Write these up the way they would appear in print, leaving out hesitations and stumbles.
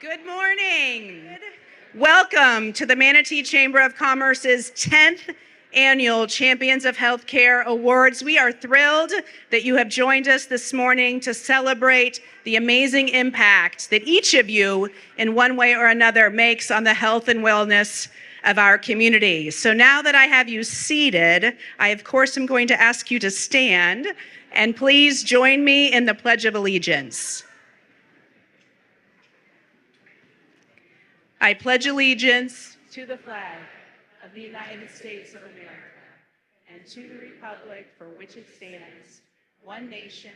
Good morning. Welcome to the Manatee Chamber of Commerce's 10th Annual Champions of Healthcare Awards. We are thrilled that you have joined us this morning to celebrate the amazing impact that each of you, in one way or another, makes on the health and wellness of our community. So now that I have you seated, I of course am going to ask you to stand, and please join me in the Pledge of Allegiance. I pledge allegiance to the flag of the United States of America and to the republic for which it stands, one nation,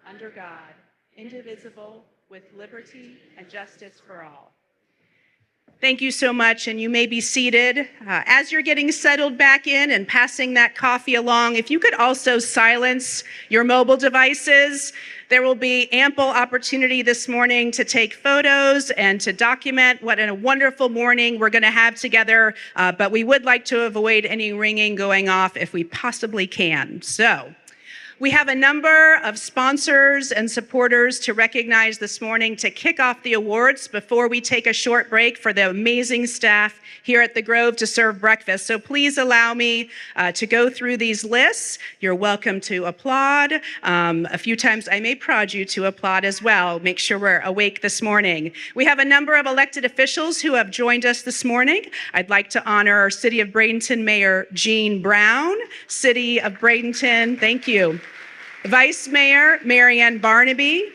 under God, indivisible, with liberty and justice for all. Thank you so much, and you may be seated. As you're getting settled back in and passing that coffee along, if you could also silence your mobile devices. There will be ample opportunity this morning to take photos and to document what a wonderful morning we're going to have together, but we would like to avoid any ringing going off if we possibly can. So, we have a number of sponsors and supporters to recognize this morning to kick off the awards before we take a short break for the amazing staff here at the Grove to serve breakfast. So please allow me to go through these lists. You're welcome to applaud. A few times I may prod you to applaud as well. Make sure we're awake this morning. We have a number of elected officials who have joined us this morning. I'd like to honor City of Bradenton Mayor Jean Brown. City of Bradenton, thank you. Vice Mayor Marianne Barnaby,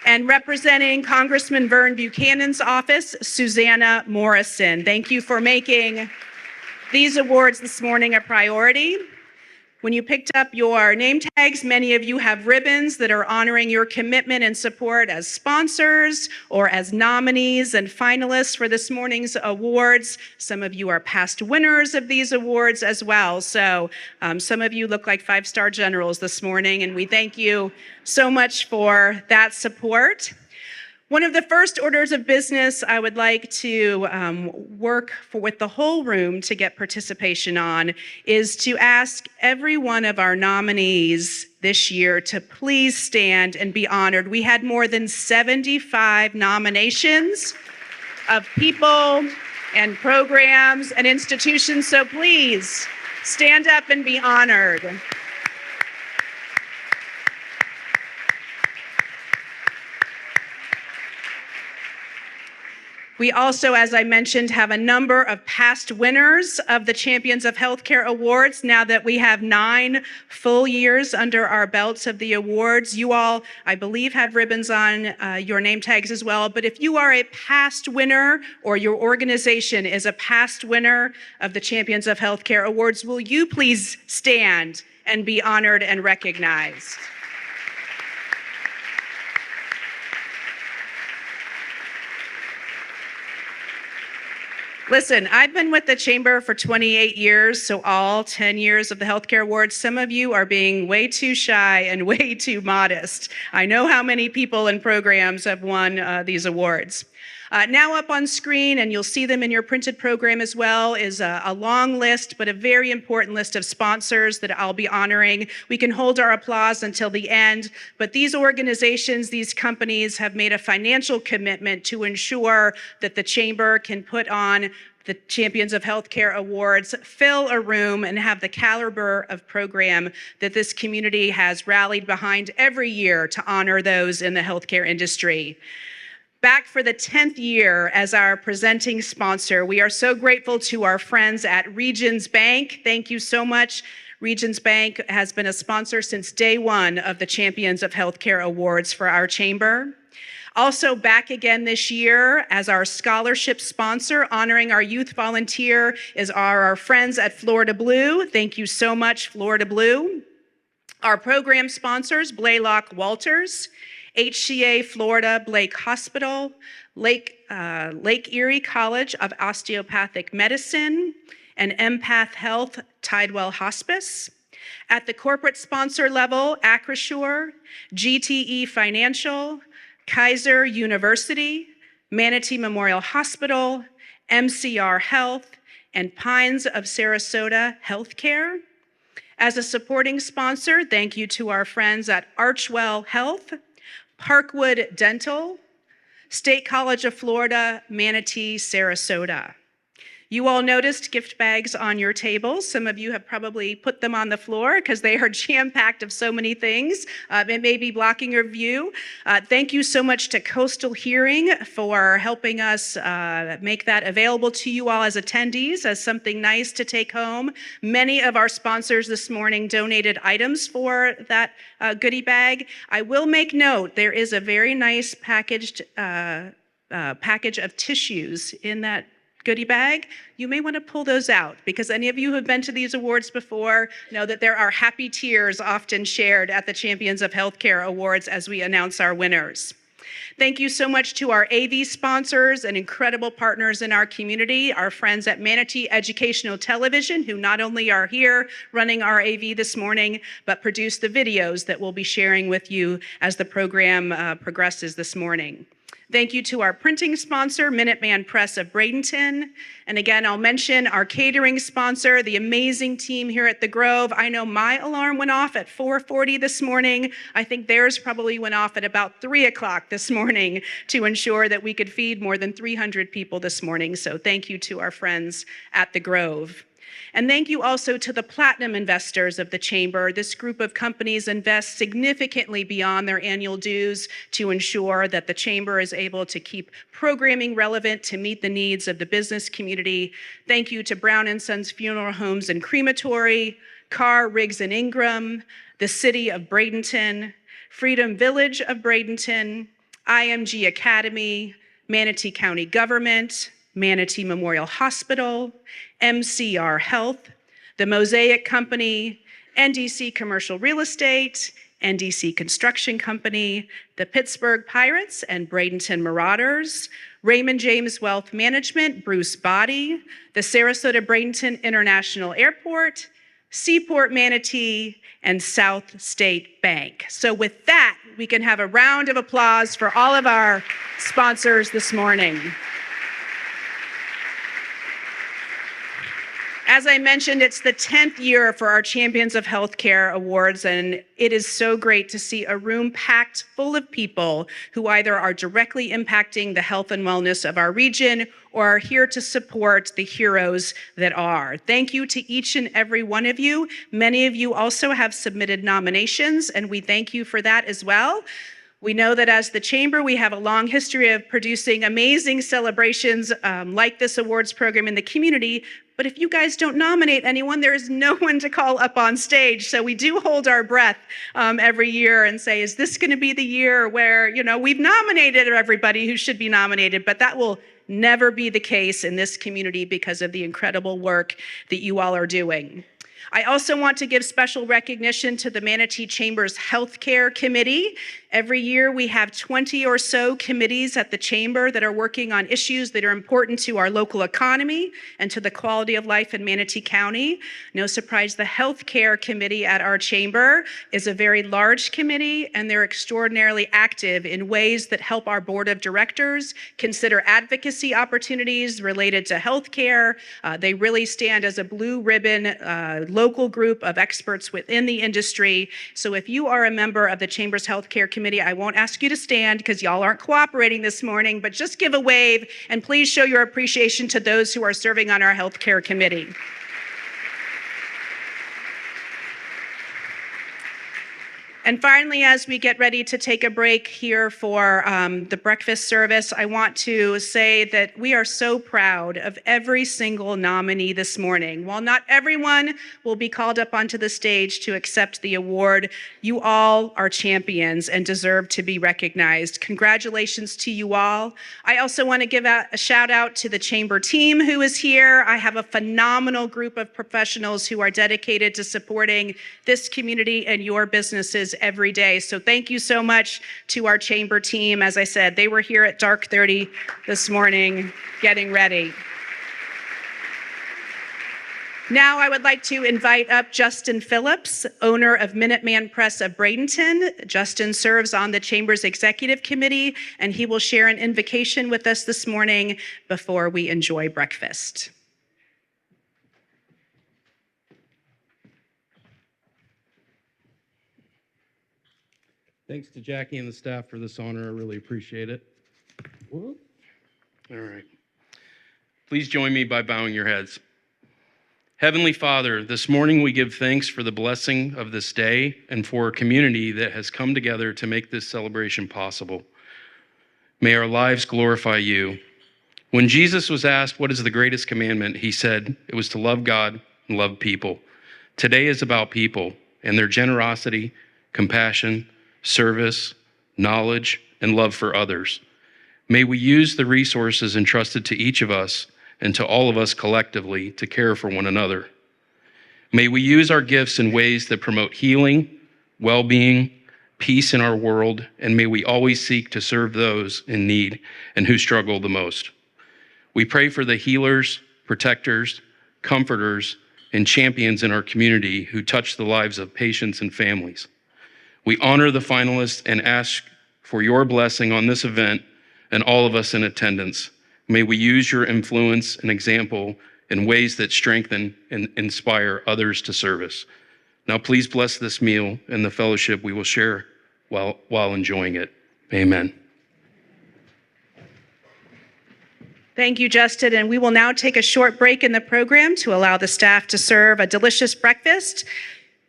and representing Congressman Vern Buchanan's office, Susanna Morrison. Thank you for making these awards this morning a priority. When you picked up your name tags, many of you have ribbons that are honoring your commitment and support as sponsors or as nominees and finalists for this morning's awards. Some of you are past winners of these awards as well. So some of you look like five-star generals this morning, and we thank you so much for that support. One of the first orders of business I would like to work with the whole room to get participation on is to ask every one of our nominees this year to please stand and be honored. We had more than 75 nominations of people and programs and institutions, so please stand up and be honored. We also, as I mentioned, have a number of past winners of the Champions of Healthcare Awards. Now that we have 9 full years under our belts of the awards, you all, I believe, have ribbons on your name tags as well. But if you are a past winner or your organization is a past winner of the Champions of Healthcare Awards, will you please stand and be honored and recognized? Listen, I've been with the Chamber for 28 years, so all 10 years of the Healthcare Awards. Some of you are being way too shy and way too modest. I know how many people and programs have won these awards. Now up on screen, and you'll see them in your printed program as well, is a long list, but a very important list of sponsors that I'll be honoring. We can hold our applause until the end, but these organizations, these companies have made a financial commitment to ensure that the Chamber can put on the Champions of Healthcare Awards, fill a room, and have the caliber of program that this community has rallied behind every year to honor those in the healthcare industry. Back for the 10th year as our presenting sponsor, we are so grateful to our friends at Regions Bank. Thank you so much. Regions Bank has been a sponsor since day one of the Champions of Healthcare Awards for our chamber. Also back again this year as our scholarship sponsor, honoring our youth volunteer, are our friends at Florida Blue. Thank you so much, Florida Blue. Our program sponsors, Blaylock Walters, HCA Florida Blake Hospital, Lake Erie College of Osteopathic Medicine, and Empath Health Tidewell Hospice. At the corporate sponsor level, Acrisure, GTE Financial, Kaiser University, Manatee Memorial Hospital, MCR Health, and Pines of Sarasota Healthcare. As a supporting sponsor, thank you to our friends at Archwell Health, Parkwood Dental, State College of Florida, Manatee, Sarasota. You all noticed gift bags on your tables. Some of you have probably put them on the floor because they are jam-packed of so many things. It may be blocking your view. Thank you so much to Coastal Hearing for helping us make that available to you all as attendees as something nice to take home. Many of our sponsors this morning donated items for that goodie bag. I will make note, there is a very nice packaged package of tissues in that goodie bag. You may want to pull those out because any of you who have been to these awards before know that there are happy tears often shared at the Champions of Healthcare Awards as we announce our winners. Thank you so much to our AV sponsors and incredible partners in our community, our friends at Manatee Educational Television, who not only are here running our AV this morning, but produce the videos that we'll be sharing with you as the program progresses this morning. Thank you to our printing sponsor, Minuteman Press of Bradenton. And again, I'll mention our catering sponsor, the amazing team here at the Grove. I know my alarm went off at 4:40 this morning. I think theirs probably went off at about 3 o'clock this morning to ensure that we could feed more than 300 people this morning. So thank you to our friends at the Grove. And thank you also to the platinum investors of the Chamber. This group of companies invests significantly beyond their annual dues to ensure that the Chamber is able to keep programming relevant to meet the needs of the business community. Thank you to Brown & Sons Funeral Homes and Crematory, Carr, Riggs & Ingram, the City of Bradenton, Freedom Village of Bradenton, IMG Academy, Manatee County Government, Manatee Memorial Hospital, MCR Health, the Mosaic Company, NDC Commercial Real Estate, NDC Construction Company, the Pittsburgh Pirates and Bradenton Marauders, Raymond James Wealth Management, Bruce Body, the Sarasota Bradenton International Airport, Seaport Manatee, and South State Bank. So with that, we can have a round of applause for all of our sponsors this morning. As I mentioned, it's the 10th year for our Champions of Healthcare Awards, and it is so great to see a room packed full of people who either are directly impacting the health and wellness of our region or are here to support the heroes that are. Thank you to each and every one of you. Many of you also have submitted nominations, and we thank you for that as well. We know that as the Chamber, we have a long history of producing amazing celebrations like this awards program in the community. But if you guys don't nominate anyone, there is no one to call up on stage. So we do hold our breath every year and say, is this going to be the year where, we've nominated everybody who should be nominated, but that will never be the case in this community because of the incredible work that you all are doing. I also want to give special recognition to the Manatee Chamber's Healthcare Committee. Every year we have 20 or so committees at the Chamber that are working on issues that are important to our local economy and to the quality of life in Manatee County. No surprise, the Healthcare Committee at our Chamber is a very large committee, and they're extraordinarily active in ways that help our board of directors consider advocacy opportunities related to healthcare. They really stand as a blue ribbon local group of experts within the industry. So if you are a member of the Chamber's Healthcare Committee, I won't ask you to stand because y'all aren't cooperating this morning, but just give a wave and please show your appreciation to those who are serving on our Healthcare Committee. And finally, as we get ready to take a break here for the breakfast service, I want to say that we are so proud of every single nominee this morning. While not everyone will be called up onto the stage to accept the award, you all are champions and deserve to be recognized. Congratulations to you all. I also want to give a shout out to the Chamber team who is here. I have a phenomenal group of professionals who are dedicated to supporting this community and your businesses every day. So thank you so much to our Chamber team. As I said, they were here at dark 30 this morning getting ready. Now I would like to invite up Justin Phillips, owner of Minuteman Press of Bradenton. Justin serves on the Chamber's Executive Committee, and he will share an invocation with us this morning before we enjoy breakfast. Thanks to Jackie and the staff for this honor. I really appreciate it. All right. Please join me by bowing your heads. Heavenly Father, this morning we give thanks for the blessing of this day and for a community that has come together to make this celebration possible. May our lives glorify you. When Jesus was asked what is the greatest commandment, he said it was to love God and love people. Today is about people and their generosity, compassion, service, knowledge, and love for others. May we use the resources entrusted to each of us and to all of us collectively to care for one another. May we use our gifts in ways that promote healing, well-being, peace in our world, and may we always seek to serve those in need and who struggle the most. We pray for the healers, protectors, comforters, and champions in our community who touch the lives of patients and families. We honor the finalists and ask for your blessing on this event and all of us in attendance. May we use your influence and example in ways that strengthen and inspire others to service. Now please bless this meal and the fellowship we will share while enjoying it. Amen. Thank you, Justin. And we will now take a short break in the program to allow the staff to serve a delicious breakfast.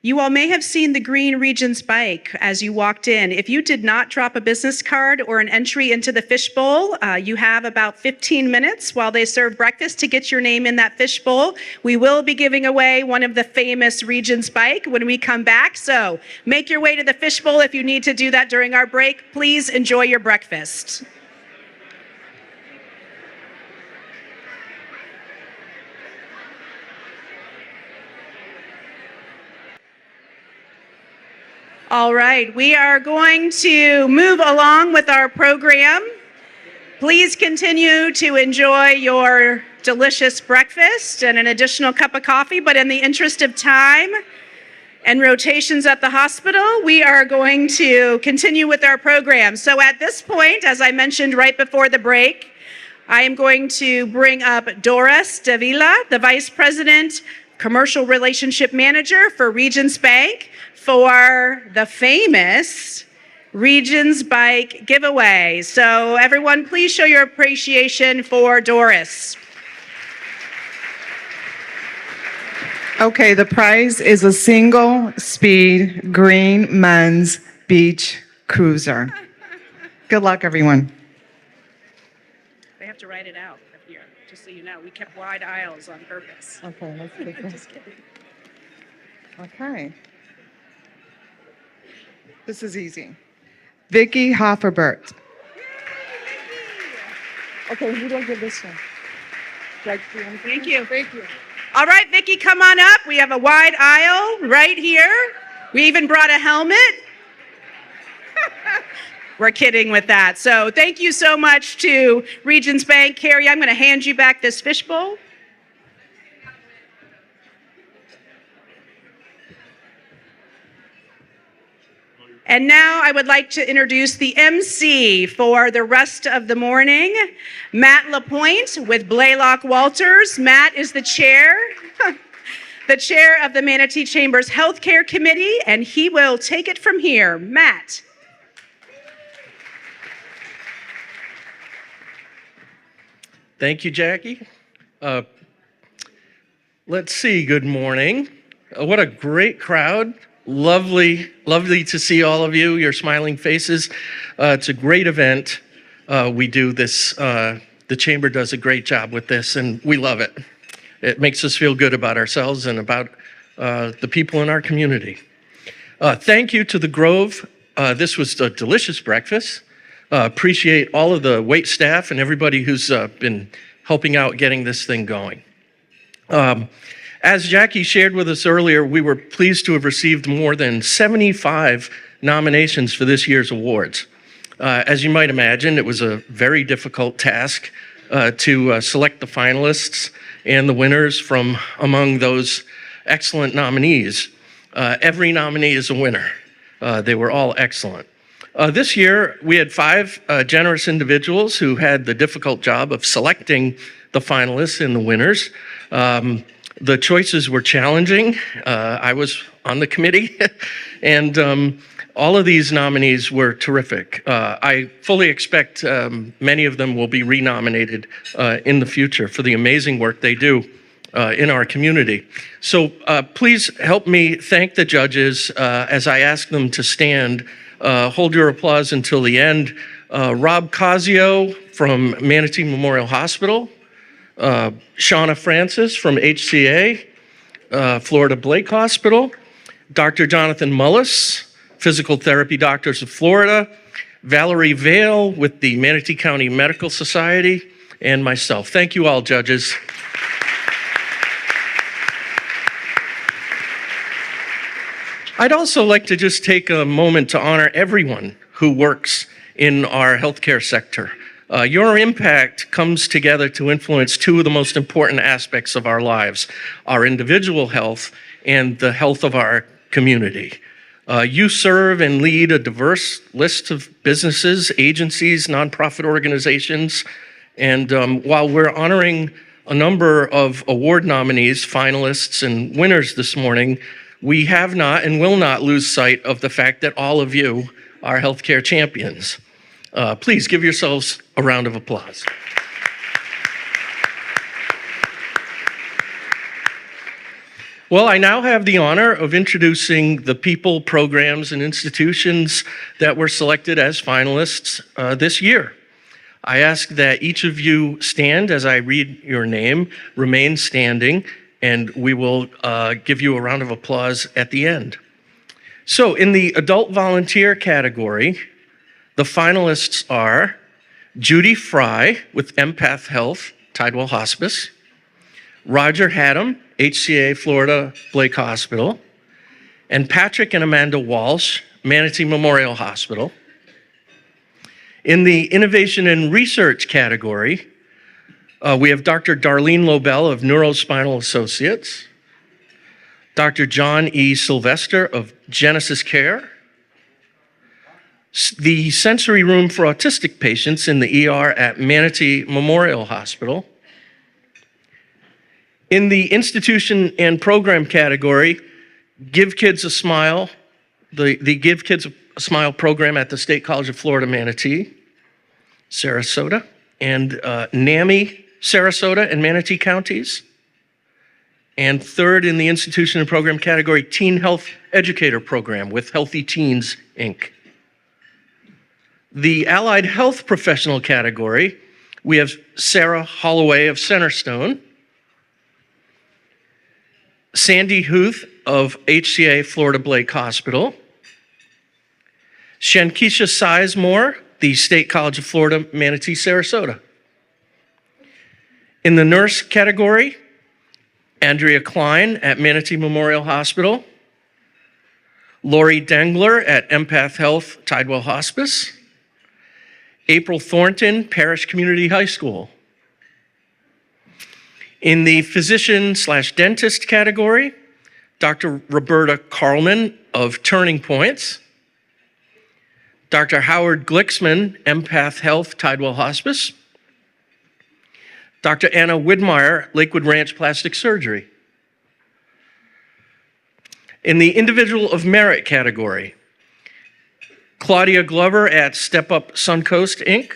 You all may have seen the green Regions bike as you walked in. If you did not drop a business card or an entry into the fishbowl, you have about 15 minutes while they serve breakfast to get your name in that fishbowl. We will be giving away one of the famous Regions bike when we come back. So make your way to the fishbowl if you need to do that during our break. Please enjoy your breakfast. All right, we are going to move along with our program. Please continue to enjoy your delicious breakfast and an additional cup of coffee, but in the interest of time and rotations at the hospital, we are going to continue with our program. So at this point, as I mentioned right before the break, I am going to bring up Doris Davila, the Vice President, Commercial Relationship Manager for Regions Bank, for the famous Regions Bike giveaway. So everyone, please show your appreciation for Doris. Okay, the prize is a single-speed green men's beach cruiser. Good luck, everyone. They have to write it out up here, just so you know. We kept wide aisles on purpose. Okay, let's get this. Just kidding. Okay. This is easy. Vicky Hofferbert. Okay, who do I give this one? Thank you. Thank you. All right, Vicki, come on up. We have a wide aisle right here. We even brought a helmet. We're kidding with that. So thank you so much to Regions Bank. Carrie, I'm going to hand you back this fishbowl. And now I would like to introduce the MC for the rest of the morning, Matt Lapointe with Blaylock Walters. Matt is the chair of the Manatee Chamber's Healthcare Committee, and he will take it from here. Matt. Thank you, Jackie. Let's see, good morning. What a great crowd. Lovely to see all of you, your smiling faces. It's a great event. We do this, the Chamber does a great job with this, and we love it. It makes us feel good about ourselves and about the people in our community. Thank you to the Grove. This was a delicious breakfast. Appreciate all of the wait staff and everybody who's been helping out getting this thing going. As Jackie shared with us earlier, we were pleased to have received more than 75 nominations for this year's awards. As you might imagine, it was a very difficult task to select the finalists and the winners from among those excellent nominees. Every nominee is a winner. They were all excellent. This year, we had 5 generous individuals who had the difficult job of selecting the finalists and the winners. The choices were challenging. I was on the committee, and all of these nominees were terrific. I fully expect many of them will be renominated in the future for the amazing work they do in our community. So please help me thank the judges as I ask them to stand. Hold your applause until the end. Rob Casio from Manatee Memorial Hospital, Shauna Francis from HCA, Florida Blake Hospital, Dr. Jonathan Mullis, Physical Therapy Doctors of Florida, Valerie Vale with the Manatee County Medical Society, and myself. Thank you all, judges. I'd also like to just take a moment to honor everyone who works in our healthcare sector. Your impact comes together to influence two of the most important aspects of our lives, our individual health and the health of our community. You serve and lead a diverse list of businesses, agencies, nonprofit organizations, and while we're honoring a number of award nominees, finalists, and winners this morning, we have not and will not lose sight of the fact that all of you are healthcare champions. Please give yourselves a round of applause. Well, I now have the honor of introducing the people, programs, and institutions that were selected as finalists this year. I ask that each of you stand as I read your name, remain standing, and we will give you a round of applause at the end. So in the adult volunteer category, the finalists are Judy Fry with Empath Health, Tidewell Hospice, Roger Haddam, HCA Florida Blake Hospital, and Patrick and Amanda Walsh, Manatee Memorial Hospital. In the Innovation and Research category, we have Dr. Darlene Lobel of Neurospinal Associates, Dr. John E. Sylvester of Genesis Care, the sensory room for autistic patients in the ER at Manatee Memorial Hospital. In the institution and program category, Give Kids a Smile, the Give Kids a Smile program at the State College of Florida, Manatee, Sarasota, and NAMI, Sarasota and Manatee counties. And third in the institution and program category, Teen Health Educator Program with Healthy Teens, Inc. The Allied Health Professional category, we have Sarah Holloway of Centerstone, Sandy Huth of HCA Florida Blake Hospital, Shankisha Sizemore, the State College of Florida, Manatee, Sarasota. In the nurse category, Andrea Klein at Manatee Memorial Hospital, Lori Dengler at Empath Health, Tidewell Hospice, April Thornton, Parish Community High School. In the physician/dentist category, Dr. Roberta Carlman of Turning Points, Dr. Howard Glicksman, Empath Health, Tidewell Hospice, Dr. Anna Widmeyer, Lakewood Ranch Plastic Surgery. In the Individual of Merit category, Claudia Glover at Step Up Suncoast, Inc.,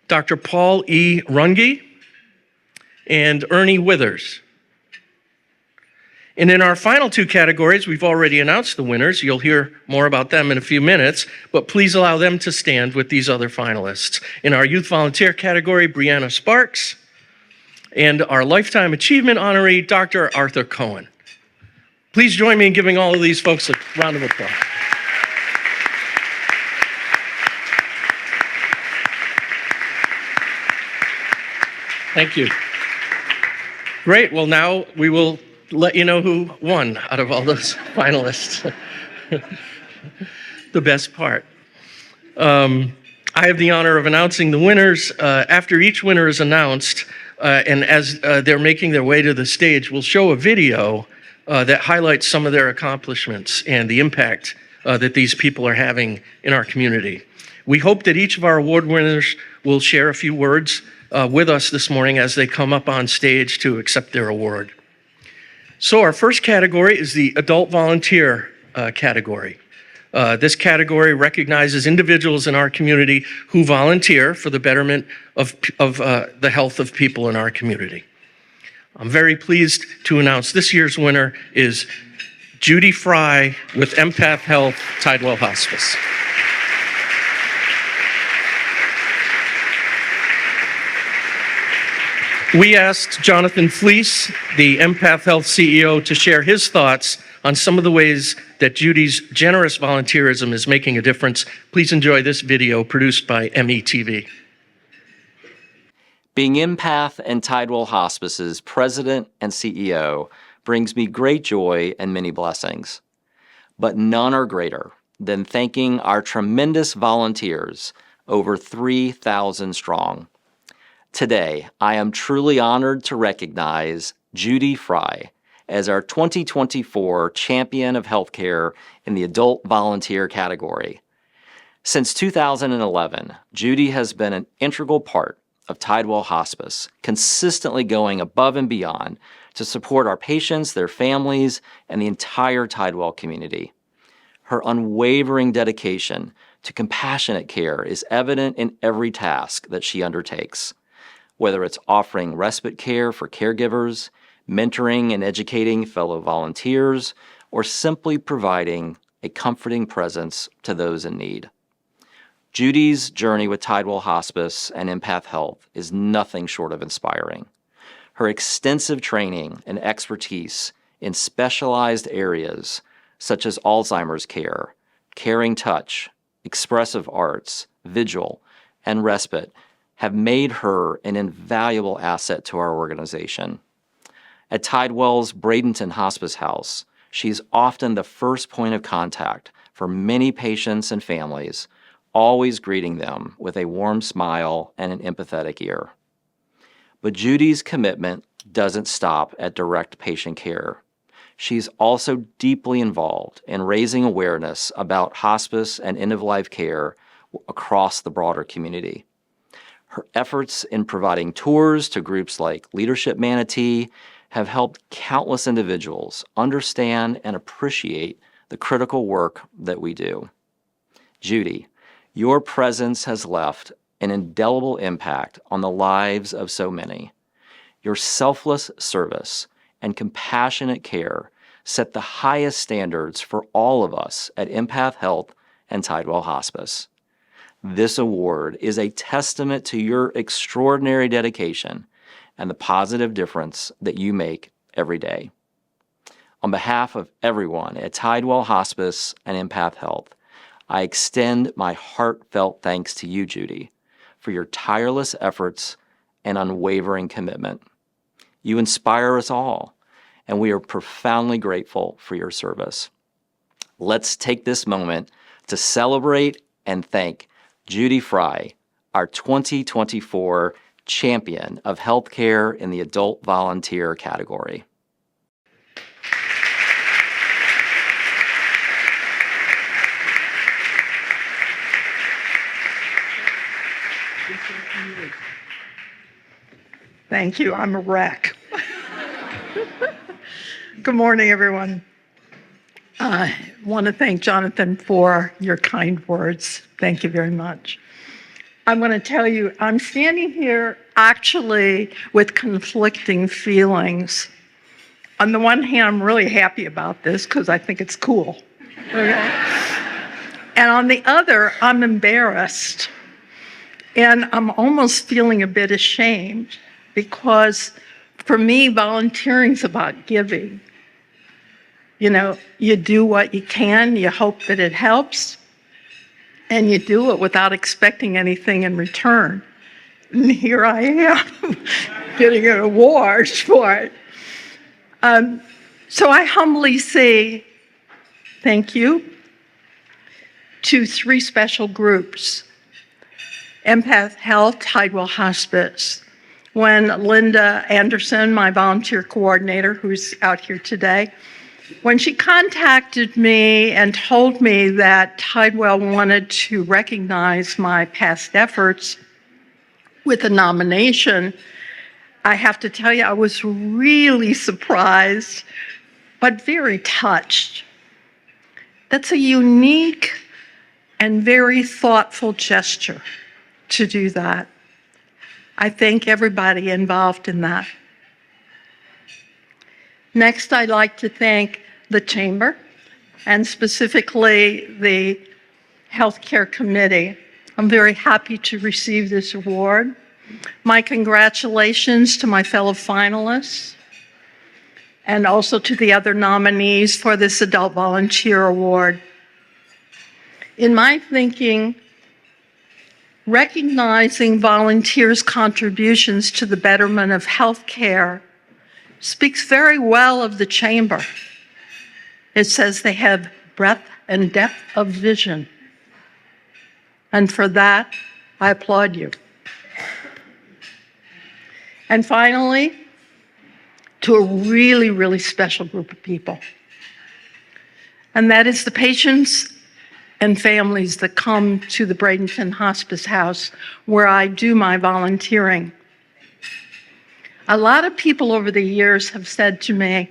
Dr. Paul E. Runge, and Ernie Withers. And in our final two categories, we've already announced the winners. You'll hear more about them in a few minutes, but please allow them to stand with these other finalists. In our youth volunteer category, Brianna Sparks, and our lifetime achievement honoree, Dr. Arthur Cohen. Please join me in giving all of these folks a round of applause. Thank you. Great, well now we will let you know who won out of all those finalists. The best part. I have the honor of announcing the winners. After each winner is announced, and as they're making their way to the stage, we'll show a video that highlights some of their accomplishments and the impact that these people are having in our community. We hope that each of our award winners will share a few words with us this morning as they come up on stage to accept their award. So our first category is the adult volunteer category. This category recognizes individuals in our community who volunteer for the betterment of the health of people in our community. I'm very pleased to announce this year's winner is Judy Fry with Empath Health Tidewell Hospice. We asked Jonathan Fleece, the Empath Health CEO, to share his thoughts on some of the ways that Judy's generous volunteerism is making a difference. Please enjoy this video produced by METV. Being Empath and Tidewell Hospice's president and CEO brings me great joy and many blessings. But none are greater than thanking our tremendous volunteers, over 3,000 strong. Today, I am truly honored to recognize Judy Fry as our 2024 Champion of Healthcare in the Adult Volunteer category. Since 2011, Judy has been an integral part of Tidewell Hospice, consistently going above and beyond to support our patients, their families, and the entire Tidewell community. Her unwavering dedication to compassionate care is evident in every task that she undertakes, whether it's offering respite care for caregivers, mentoring and educating fellow volunteers, or simply providing a comforting presence to those in need. Judy's journey with Tidewell Hospice and Empath Health is nothing short of inspiring. Her extensive training and expertise in specialized areas such as Alzheimer's care, caring touch, expressive arts, vigil, and respite have made her an invaluable asset to our organization. At Tidewell's Bradenton Hospice House, she's often the first point of contact for many patients and families, always greeting them with a warm smile and an empathetic ear. But Judy's commitment doesn't stop at direct patient care. She's also deeply involved in raising awareness about hospice and end-of-life care across the broader community. Her efforts in providing tours to groups like Leadership Manatee have helped countless individuals understand and appreciate the critical work that we do. Judy, your presence has left an indelible impact on the lives of so many. Your selfless service and compassionate care set the highest standards for all of us at Empath Health and Tidewell Hospice. This award is a testament to your extraordinary dedication and the positive difference that you make every day. On behalf of everyone at Tidewell Hospice and Empath Health, I extend my heartfelt thanks to you, Judy, for your tireless efforts and unwavering commitment. You inspire us all, and we are profoundly grateful for your service. Let's take this moment to celebrate and thank Judy Fry, our 2024 Champion of Healthcare in the Adult Volunteer category. Thank you. I'm a wreck. Good morning, everyone. I want to thank Jonathan for your kind words. Thank you very much. I'm going to tell you, I'm standing here actually with conflicting feelings. On the one hand, I'm really happy about this because I think it's cool. Okay? And on the other, I'm embarrassed. And I'm almost feeling a bit ashamed because for me, volunteering is about giving. You know, you do what you can, you hope that it helps, and you do it without expecting anything in return. And here I am getting an award for it. So I humbly say thank you to three special groups: Empath Health, Tidewell Hospice. When Linda Anderson, my volunteer coordinator, who's out here today, when she contacted me and told me that Tidewell wanted to recognize my past efforts, with the nomination, I have to tell you, I was really surprised, but very touched. That's a unique and very thoughtful gesture to do that. I thank everybody involved in that. Next, I'd like to thank the Chamber and specifically the Healthcare Committee. I'm very happy to receive this award. My congratulations to my fellow finalists and also to the other nominees for this Adult Volunteer Award. In my thinking, recognizing volunteers' contributions to the betterment of healthcare speaks very well of the Chamber. It says they have breadth and depth of vision. And for that, I applaud you. And finally, to a really, really special group of people. And that is the patients and families that come to the Bradenton Hospice House where I do my volunteering. A lot of people over the years have said to me,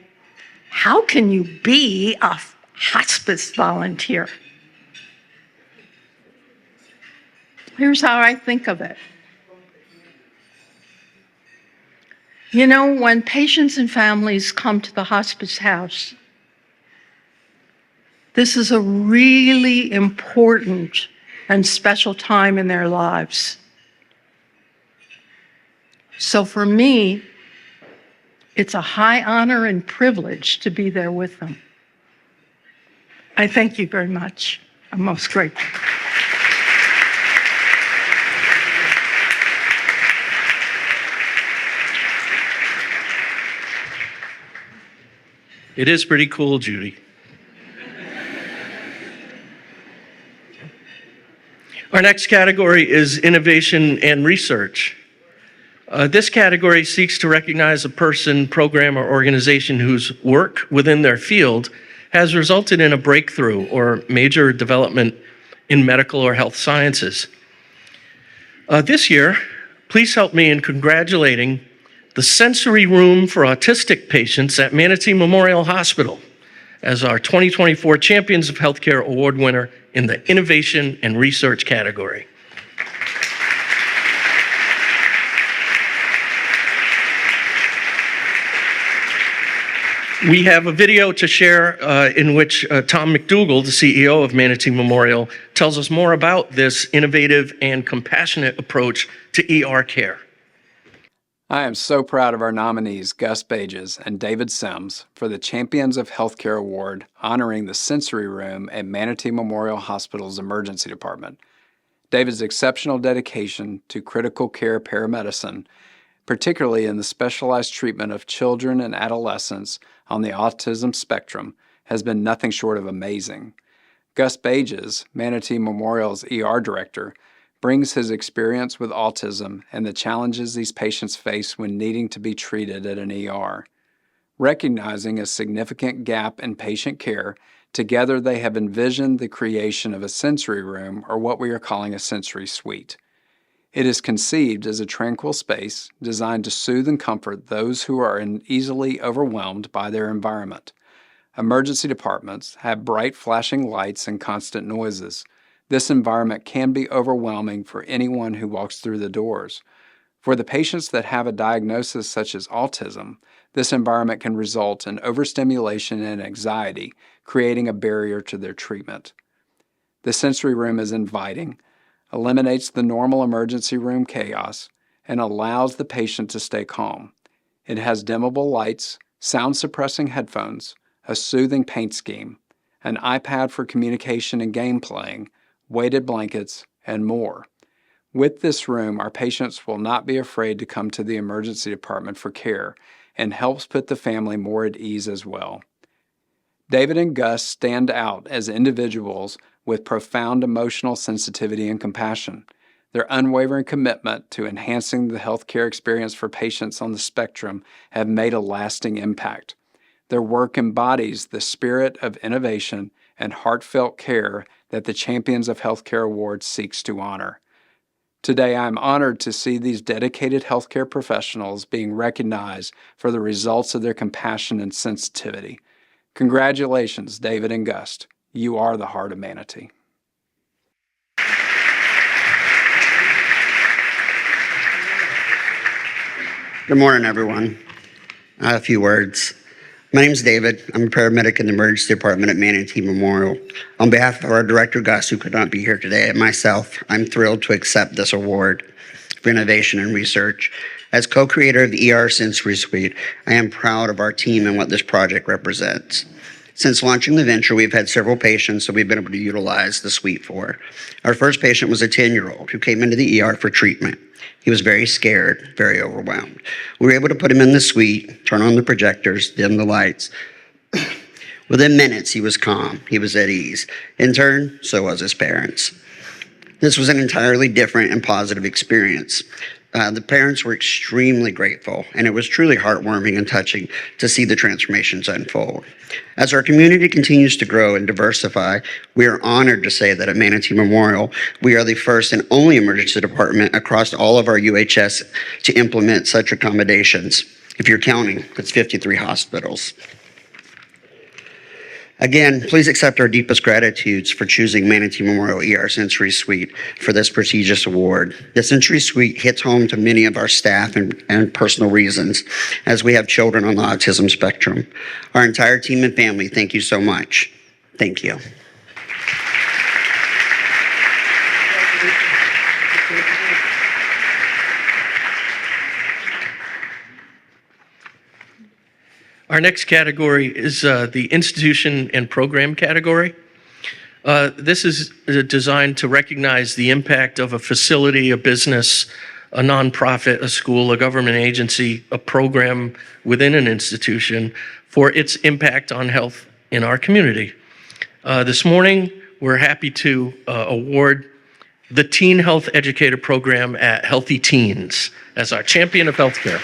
how can you be a hospice volunteer? Here's how I think of it. You know, when patients and families come to the hospice house, this is a really important and special time in their lives. So for me, it's a high honor and privilege to be there with them. I thank you very much. I'm most grateful. It is pretty cool, Judy. Our next category is innovation and research. This category seeks to recognize a person, program, or organization whose work within their field has resulted in a breakthrough or major development in medical or health sciences. This year, please help me in congratulating the Sensory Room for Autistic Patients at Manatee Memorial Hospital as our 2024 Champions of Healthcare Award winner in the Innovation and Research category. We have a video to share in which Tom McDougall, the CEO of Manatee Memorial, tells us more about this innovative and compassionate approach to ER care. I am so proud of our nominees, Gus Bages and David Sims, for the Champions of Healthcare Award honoring the Sensory Room at Manatee Memorial Hospital's Emergency Department. David's exceptional dedication to critical care paramedicine, particularly in the specialized treatment of children and adolescents on the autism spectrum, has been nothing short of amazing. Gus Bages, Manatee Memorial's ER director, brings his experience with autism and the challenges these patients face when needing to be treated at an ER. Recognizing a significant gap in patient care, together they have envisioned the creation of a sensory room, or what we are calling a sensory suite. It is conceived as a tranquil space designed to soothe and comfort those who are easily overwhelmed by their environment. Emergency departments have bright flashing lights and constant noises. This environment can be overwhelming for anyone who walks through the doors. For the patients that have a diagnosis such as autism, this environment can result in overstimulation and anxiety, creating a barrier to their treatment. The sensory room is inviting, eliminates the normal emergency room chaos, and allows the patient to stay calm. It has dimmable lights, sound-suppressing headphones, a soothing paint scheme, an iPad for communication and game playing, weighted blankets, and more. With this room, our patients will not be afraid to come to the emergency department for care, and helps put the family more at ease as well. David and Gus stand out as individuals with profound emotional sensitivity and compassion. Their unwavering commitment to enhancing the healthcare experience for patients on the spectrum have made a lasting impact. Their work embodies the spirit of innovation and heartfelt care that the Champions of Healthcare Award seeks to honor. Today, I'm honored to see these dedicated healthcare professionals being recognized for the results of their compassion and sensitivity. Congratulations, David and Gust. You are the heart of Manatee. Good morning, everyone. A few words. My name is David. I'm a paramedic in the emergency department at Manatee Memorial. On behalf of our director, Gus, who could not be here today, and myself, I'm thrilled to accept this award for innovation and research. As co-creator of the ER Sensory Suite, I am proud of our team and what this project represents. Since launching the venture, we've had several patients that we've been able to utilize the suite for. Our first patient was a 10-year-old who came into the ER for treatment. He was very scared, very overwhelmed. We were able to put him in the suite, turn on the projectors, dim the lights. Within minutes, he was calm. He was at ease. In turn, so was his parents. This was an entirely different and positive experience. The parents were extremely grateful, and it was truly heartwarming and touching to see the transformations unfold. As our community continues to grow and diversify, we are honored to say that at Manatee Memorial, we are the first and only emergency department across all of our UHS to implement such accommodations. If you're counting, it's 53 hospitals. Again, please accept our deepest gratitudes for choosing Manatee Memorial ER Sensory Suite for this prestigious award. The Sensory Suite hits home to many of our staff and personal reasons, as we have children on the autism spectrum. Our entire team and family, thank you so much. Thank you. Our next category is the institution and program category. This is designed to recognize the impact of a facility, a business, a nonprofit, a school, a government agency, a program within an institution for its impact on health in our community. This morning, we're happy to award the Teen Health Educator Program at Healthy Teens as our champion of healthcare.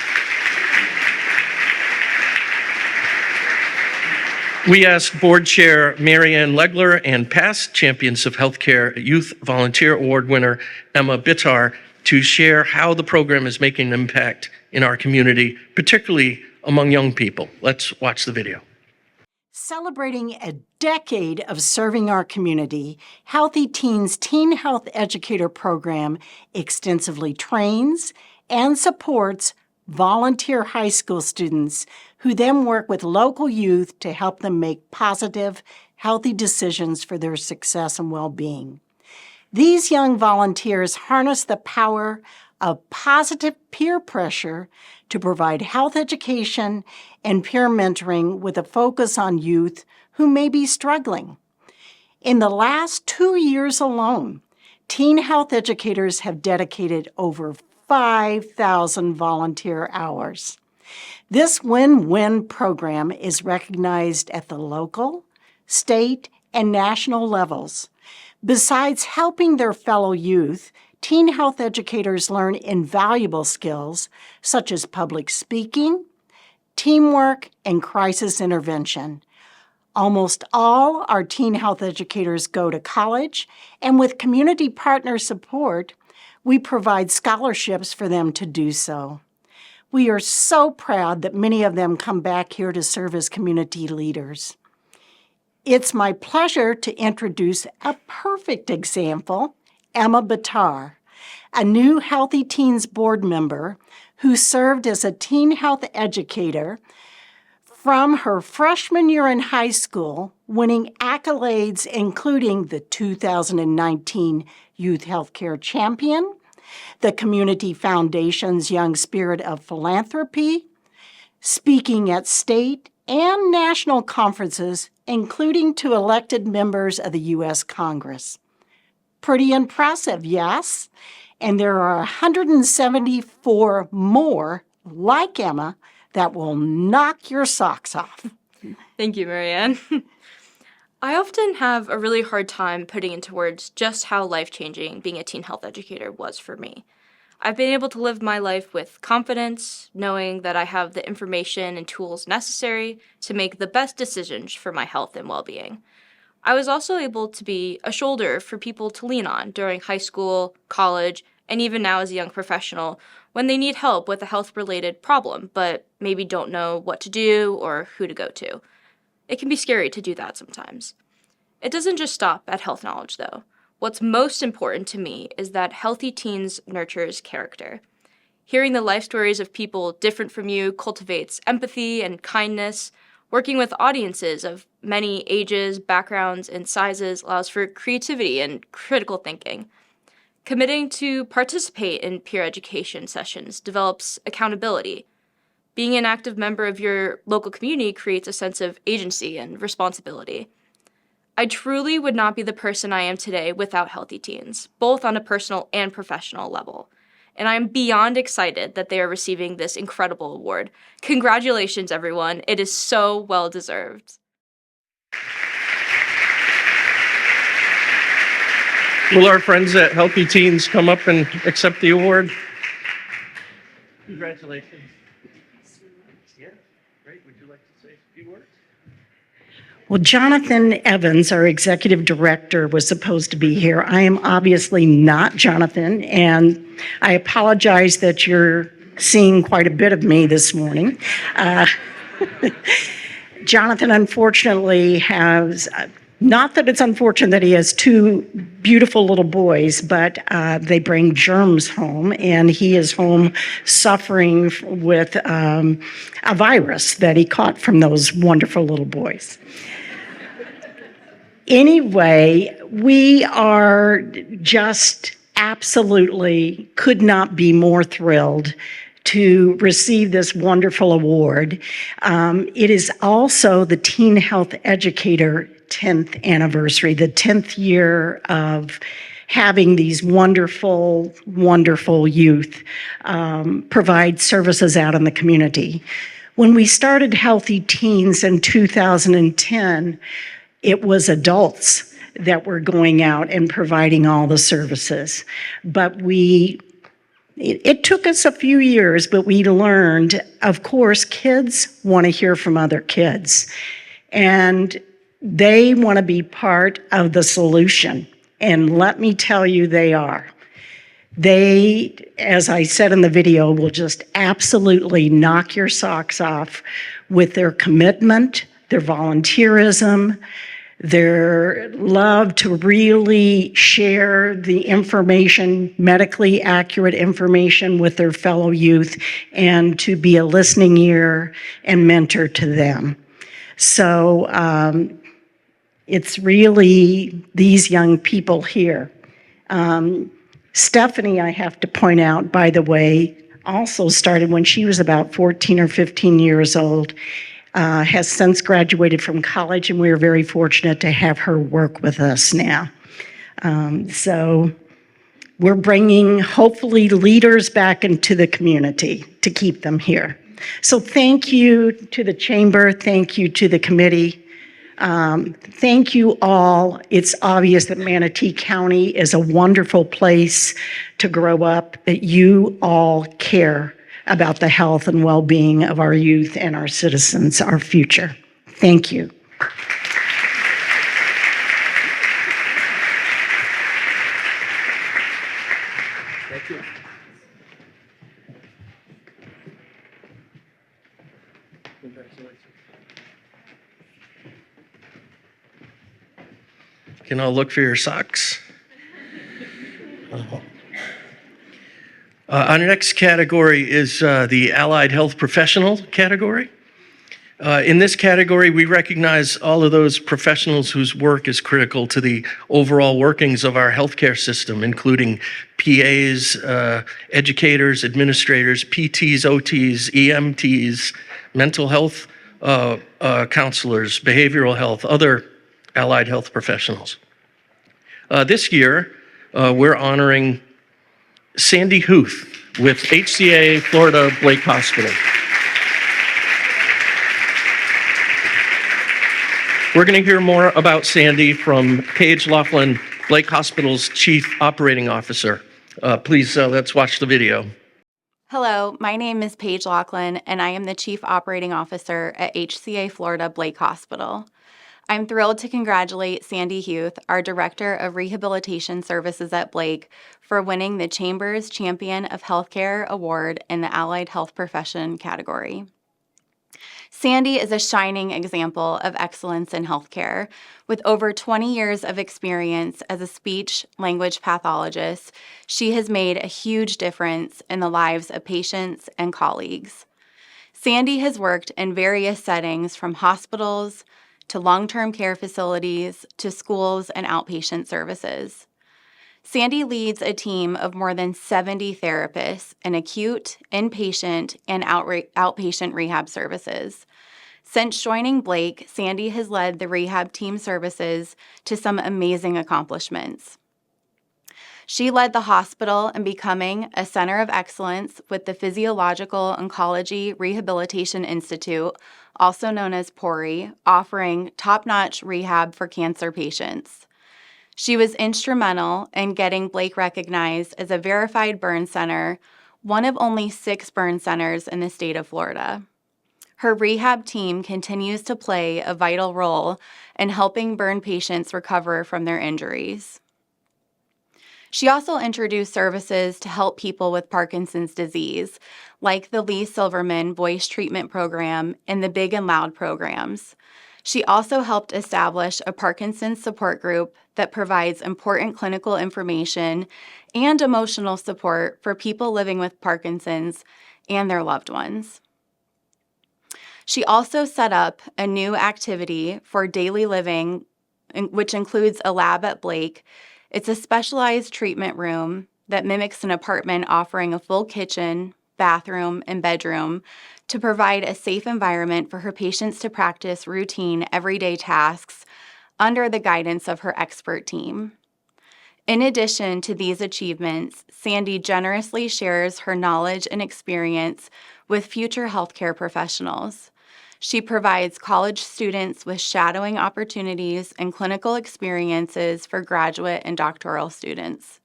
We asked Board Chair Marianne Legler and past Champions of Healthcare Youth Volunteer Award winner Emma Bitar to share how the program is making an impact in our community, particularly among young people. Let's watch the video. Celebrating a decade of serving our community, Healthy Teens Teen Health Educator Program extensively trains and supports volunteer high school students who then work with local youth to help them make positive, healthy decisions for their success and well-being. These young volunteers harness the power of positive peer pressure to provide health education and peer mentoring with a focus on youth who may be struggling. In the last 2 years alone, teen health educators have dedicated over 5,000 volunteer hours. This win-win program is recognized at the local, state, and national levels. Besides helping their fellow youth, teen health educators learn invaluable skills such as public speaking, teamwork, and crisis intervention. Almost all our teen health educators go to college, and with community partner support, we provide scholarships for them to do so. We are so proud that many of them come back here to serve as community leaders. It's my pleasure to introduce a perfect example, Emma Bitar, a new Healthy Teens board member who served as a teen health educator from her freshman year in high school, winning accolades including the 2019 Youth Healthcare Champion, the Community Foundation's Young Spirit of Philanthropy, speaking at state and national conferences, including to elected members of the U.S. Congress. Pretty impressive, yes? And there are 174 more like Emma that will knock your socks off. Thank you, Marianne. I often have a really hard time putting into words just how life-changing being a teen health educator was for me. I've been able to live my life with confidence, knowing that I have the information and tools necessary to make the best decisions for my health and well-being. I was also able to be a shoulder for people to lean on during high school, college, and even now as a young professional, when they need help with a health-related problem, but maybe don't know what to do or who to go to. It can be scary to do that sometimes. It doesn't just stop at health knowledge, though. What's most important to me is that healthy teens nurtures character. Hearing the life stories of people different from you cultivates empathy and kindness. Working with audiences of many ages, backgrounds, and sizes allows for creativity and critical thinking. Committing to participate in peer education sessions develops accountability. Being an active member of your local community creates a sense of agency and responsibility. I truly would not be the person I am today without Healthy Teens, both on a personal and professional level. And I am beyond excited that they are receiving this incredible award. Congratulations, everyone. It is so well deserved. Will our friends at Healthy Teens come up and accept the award? Congratulations. Yeah, great. Would you like to say a few words? Well, Jonathan Evans, our executive director, was supposed to be here. I am obviously not Jonathan, and I apologize that you're seeing quite a bit of me this morning. Jonathan, unfortunately, has, not that it's unfortunate that he has two beautiful little boys, but they bring germs home, and he is home suffering with a virus that he caught from those wonderful little boys. Anyway, we are just absolutely could not be more thrilled to receive this wonderful award. It is also the Teen Health Educator 10th anniversary, the 10th year of having these wonderful, wonderful youth provide services out in the community. When we started Healthy Teens in 2010, it was adults that were going out and providing all the services. But it took us a few years, but we learned, of course, kids want to hear from other kids. And they want to be part of the solution. And let me tell you, they are. They, as I said in the video, will just absolutely knock your socks off with their commitment, their volunteerism, their love to really share the information, medically accurate information with their fellow youth, and to be a listening ear and mentor to them. So it's really these young people here. Stephanie, I have to point out, by the way, also started when she was about 14 or 15 years old. Has since graduated from college, and we are very fortunate to have her work with us now. So we're bringing, hopefully, leaders back into the community to keep them here. So thank you to the chamber. Thank you to the committee. Thank you all. It's obvious that Manatee County is a wonderful place to grow up, that you all care about the health and well-being of our youth and our citizens, our future. Thank you. Thank you. Congratulations. You can all look for your socks. Our next category is the Allied Health Professional category. In this category, we recognize all of those professionals whose work is critical to the overall workings of our healthcare system, including PAs, educators, administrators, PTs, OTs, EMTs, mental health counselors, behavioral health, other allied health professionals. This year, we're honoring Sandy Huth with HCA Florida Blake Hospital. We're going to hear more about Sandy from Paige Laughlin, Blake Hospital's Chief Operating Officer. Please, let's watch the video. Hello, my name is Paige Laughlin, and I am the Chief Operating Officer at HCA Florida Blake Hospital. I'm thrilled to congratulate Sandy Huth, our Director of Rehabilitation Services at Blake, for winning the Chamber's Champion of Healthcare Award in the Allied Health Profession category. Sandy is a shining example of excellence in healthcare. With over 20 years of experience as a speech-language pathologist, she has made a huge difference in the lives of patients and colleagues. Sandy has worked in various settings from hospitals to long-term care facilities to schools and outpatient services. Sandy leads a team of more than 70 therapists in acute, inpatient, and outpatient rehab services. Since joining Blake, Sandy has led the rehab team services to some amazing accomplishments. She led the hospital in becoming a center of excellence with the Physiological Oncology Rehabilitation Institute, also known as PORI, offering top-notch rehab for cancer patients. She was instrumental in getting Blake recognized as a verified burn center, one of only 6 burn centers in the state of Florida. Her rehab team continues to play a vital role in helping burn patients recover from their injuries. She also introduced services to help people with Parkinson's disease, like the Lee Silverman Voice Treatment Program and the Big and Loud programs. She also helped establish a Parkinson's support group that provides important clinical information and emotional support for people living with Parkinson's and their loved ones. She also set up a new activity for daily living, which includes a lab at Blake. It's a specialized treatment room that mimics an apartment, offering a full kitchen, bathroom, and bedroom to provide a safe environment for her patients to practice routine, everyday tasks under the guidance of her expert team. In addition to these achievements, Sandy generously shares her knowledge and experience with future healthcare professionals. She provides college students with shadowing opportunities and clinical experiences for graduate and doctoral students.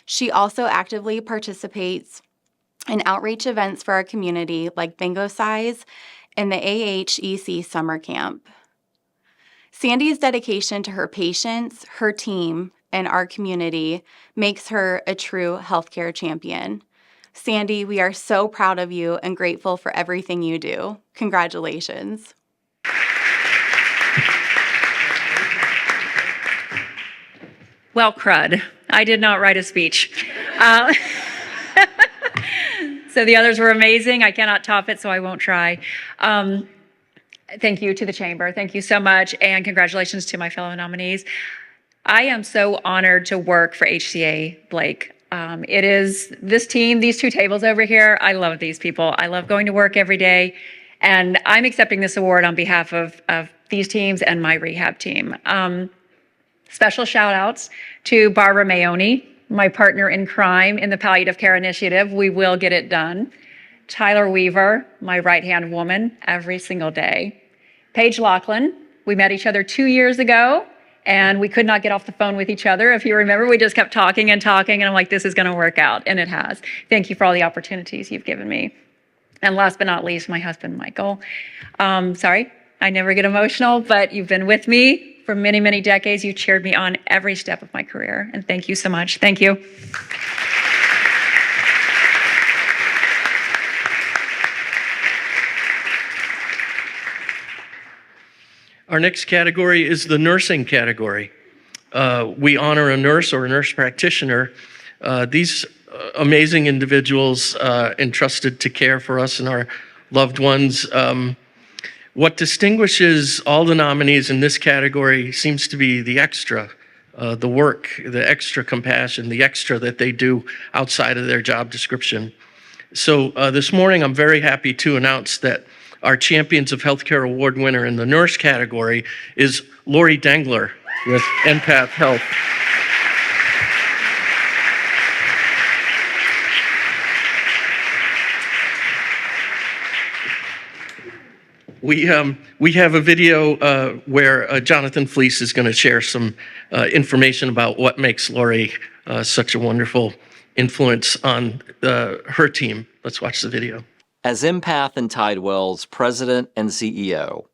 She also actively participates in outreach events for our community like Bingo Size and the AHEC Summer Camp. Sandy's dedication to her patients, her team, and our community makes her a true healthcare champion. Sandy, we are so proud of you and grateful for everything you do. Congratulations. Well, crud. I did not write a speech. So the others were amazing. I cannot top it, so I won't try. Thank you to the Chamber. Thank you so much, and congratulations to my fellow nominees. I am so honored to work for HCA Blake. It is this team, these 2 tables over here. I love these people. I love going to work every day, and I'm accepting this award on behalf of these teams and my rehab team. Special shout outs to Barbara Maone, my partner in crime in the Palliative Care Initiative. We will get it done. Tyler Weaver, my right-hand woman every single day. Paige Laughlin, we met each other 2 years ago, and we could not get off the phone with each other. If you remember, we just kept talking, and I'm like, this is going to work out, and it has. Thank you for all the opportunities you've given me. And last but not least, my husband, Michael. Sorry, I never get emotional, but you've been with me for many, many decades. You cheered me on every step of my career, and thank you so much. Thank you. Our next category is the nursing category. We honor a nurse or a nurse practitioner. These amazing individuals entrusted to care for us and our loved ones. What distinguishes all the nominees in this category seems to be the extra, the work, the extra compassion, the extra that they do outside of their job description. So this morning, I'm very happy to announce that our Champions of Healthcare Award winner in the nurse category is Lori Dengler with Empath Health. We have a video where Jonathan Fleece is going to share some information about what makes Lori such a wonderful influence on her team. Let's watch the video. As Empath and Tidewell's president and CEO,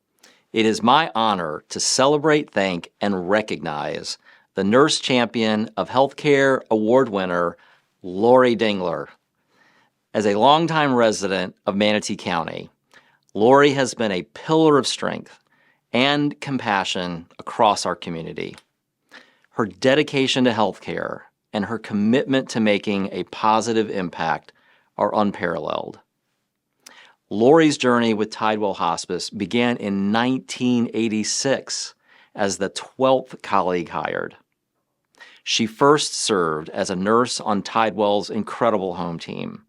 It is my honor to celebrate, thank, and recognize the Nurse Champion of Healthcare Award winner, Lori Dingler. As a longtime resident of Manatee County, Lori has been a pillar of strength and compassion across our community. Her dedication to healthcare and her commitment to making a positive impact are unparalleled. Lori's journey with Tidewell Hospice began in 1986 as the 12th colleague hired. She first served as a nurse on Tidewell's incredible home team.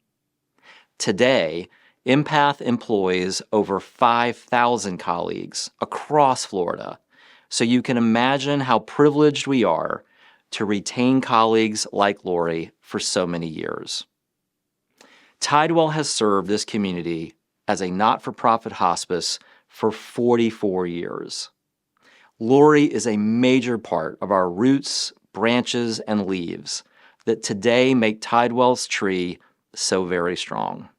Today, Empath employs over 5,000 colleagues across Florida, so you can imagine how privileged we are to retain colleagues like Lori for so many years. Tidewell has served this community as a not-for-profit hospice for 44 years. Lori is a major part of our roots, branches, and leaves that today make Tidewell's tree so very strong.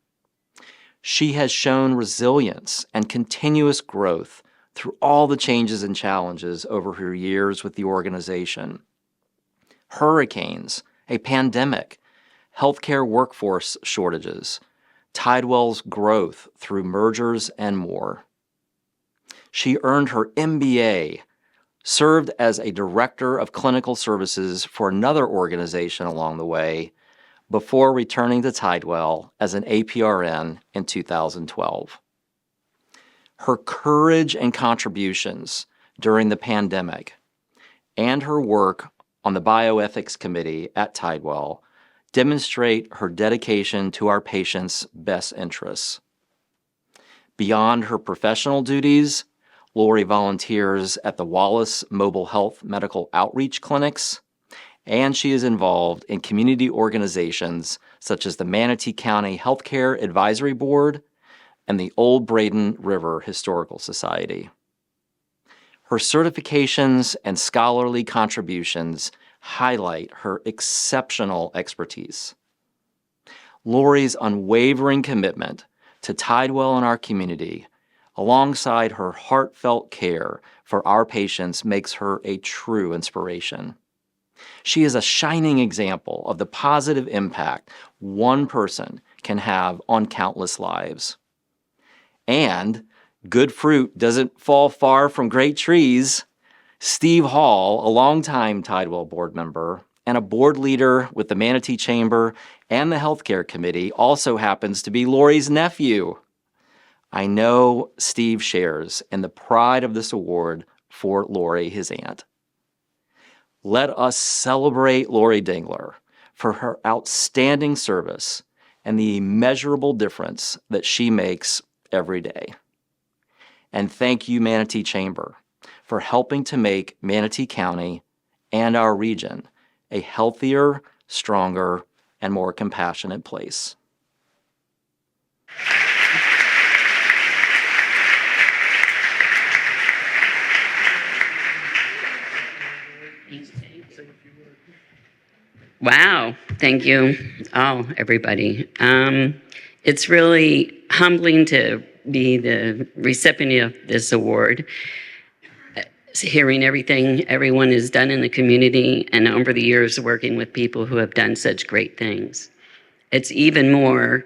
She has shown resilience and continuous growth through all the changes and challenges over her years with the organization. Hurricanes, a pandemic, healthcare workforce shortages, Tidewell's growth through mergers, and more. She earned her MBA, served as a director of clinical services for another organization along the way, before returning to Tidewell as an APRN in 2012. Her courage and contributions during the pandemic and her work on the Bioethics Committee at Tidewell demonstrate her dedication to our patients' best interests. Beyond her professional duties, Lori volunteers at the Wallace Mobile Health Medical Outreach Clinics, and she is involved in community organizations such as the Manatee County Healthcare Advisory Board and the Old Braden River Historical Society. Her certifications and scholarly contributions highlight her exceptional expertise. Lori's unwavering commitment to Tidewell and our community, alongside her heartfelt care for our patients, makes her a true inspiration. She is a shining example of the positive impact one person can have on countless lives. And good fruit doesn't fall far from great trees. Steve Hall, a longtime Tidewell board member and a board leader with the Manatee Chamber and the Healthcare Committee, also happens to be Lori's nephew. I know Steve shares in the pride of this award for Lori, his aunt. Let us celebrate Lori Dingler for her outstanding service and the immeasurable difference that she makes every day. And thank you, Manatee Chamber, for helping to make Manatee County and our region a healthier, stronger, and more compassionate place. Wow, thank you all, everybody. It's really humbling to be the recipient of this award. Hearing everything everyone has done in the community and over the years working with people who have done such great things. It's even more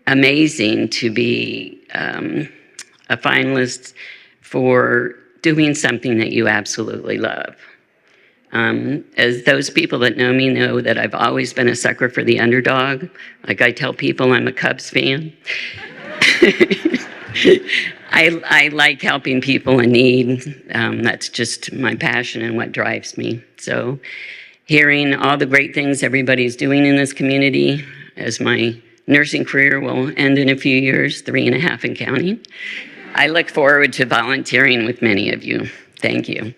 amazing to be a finalist for doing something that you absolutely love. As those people that know me know that I've always been a sucker for the underdog. Like I tell people, I'm a Cubs fan. I like helping people in need. That's just my passion and what drives me. So hearing all the great things everybody's doing in this community, as my nursing career will end in a few years, 3.5 and counting, I look forward to volunteering with many of you. Thank you.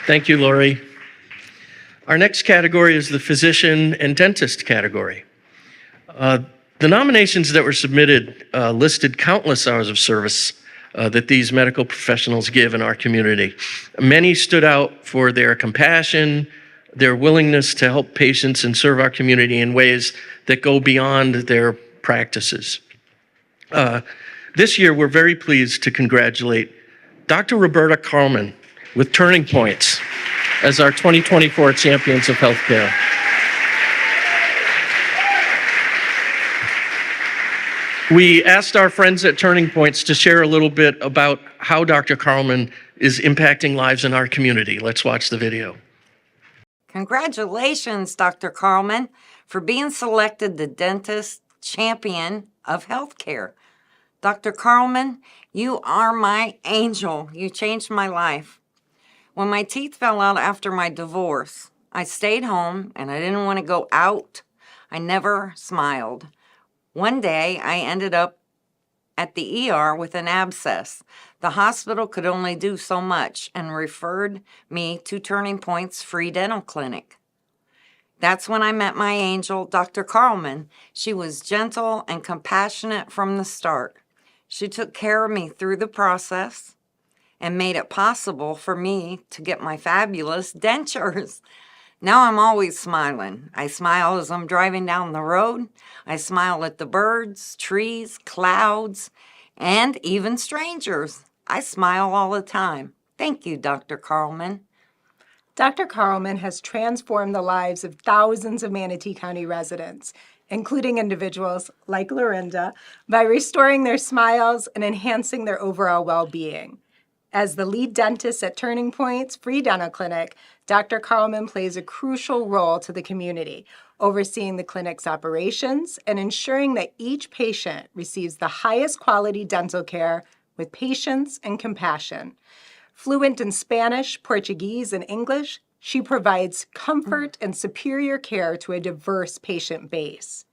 Thank you, Lori. Our next category is the physician and dentist category. The nominations that were submitted listed countless hours of service that these medical professionals give in our community. Many stood out for their compassion, their willingness to help patients and serve our community in ways that go beyond their practices. This year, we're very pleased to congratulate Dr. Roberta Carlman with Turning Points as our 2024 Champions of Healthcare. We asked our friends at Turning Points to share a little bit about how Dr. Carlman is impacting lives in our community. Let's watch the video. Congratulations, Dr. Carlman, for being selected the Dentist Champion of Healthcare. Dr. Carlman, you are my angel. You changed my life. When my teeth fell out after my divorce, I stayed home and I didn't want to go out. I never smiled. One day, I ended up at the ER with an abscess. The hospital could only do so much and referred me to Turning Point's free dental clinic. That's when I met my angel, Dr. Carlman. She was gentle and compassionate from the start. She took care of me through the process and made it possible for me to get my fabulous dentures. Now I'm always smiling. I smile as I'm driving down the road. I smile at the birds, trees, clouds, and even strangers. I smile all the time. Thank you, Dr. Carlman. Dr. Carlman has transformed the lives of thousands of Manatee County residents, including individuals like Lorinda, by restoring their smiles and enhancing their overall well-being. As the lead dentist at Turning Point's free dental clinic, Dr. Carlman plays a crucial role to the community, overseeing the clinic's operations and ensuring that each patient receives the highest quality dental care with patience and compassion. Fluent in Spanish, Portuguese, and English, she provides comfort and superior care to a diverse patient base.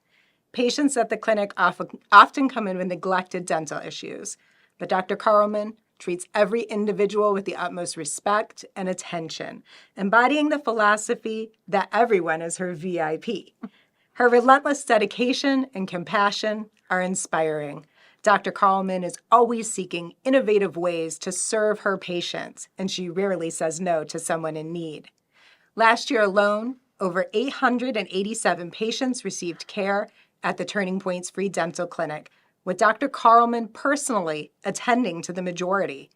Patients at the clinic often come in with neglected dental issues, but Dr. Carlman treats every individual with the utmost respect and attention, embodying the philosophy that everyone is her VIP. Her relentless dedication and compassion are inspiring. Dr. Carlman is always seeking innovative ways to serve her patients, and she rarely says no to someone in need. Last year alone, over 887 patients received care at the Turning Point's free dental clinic, with Dr. Carlman personally attending to the majority.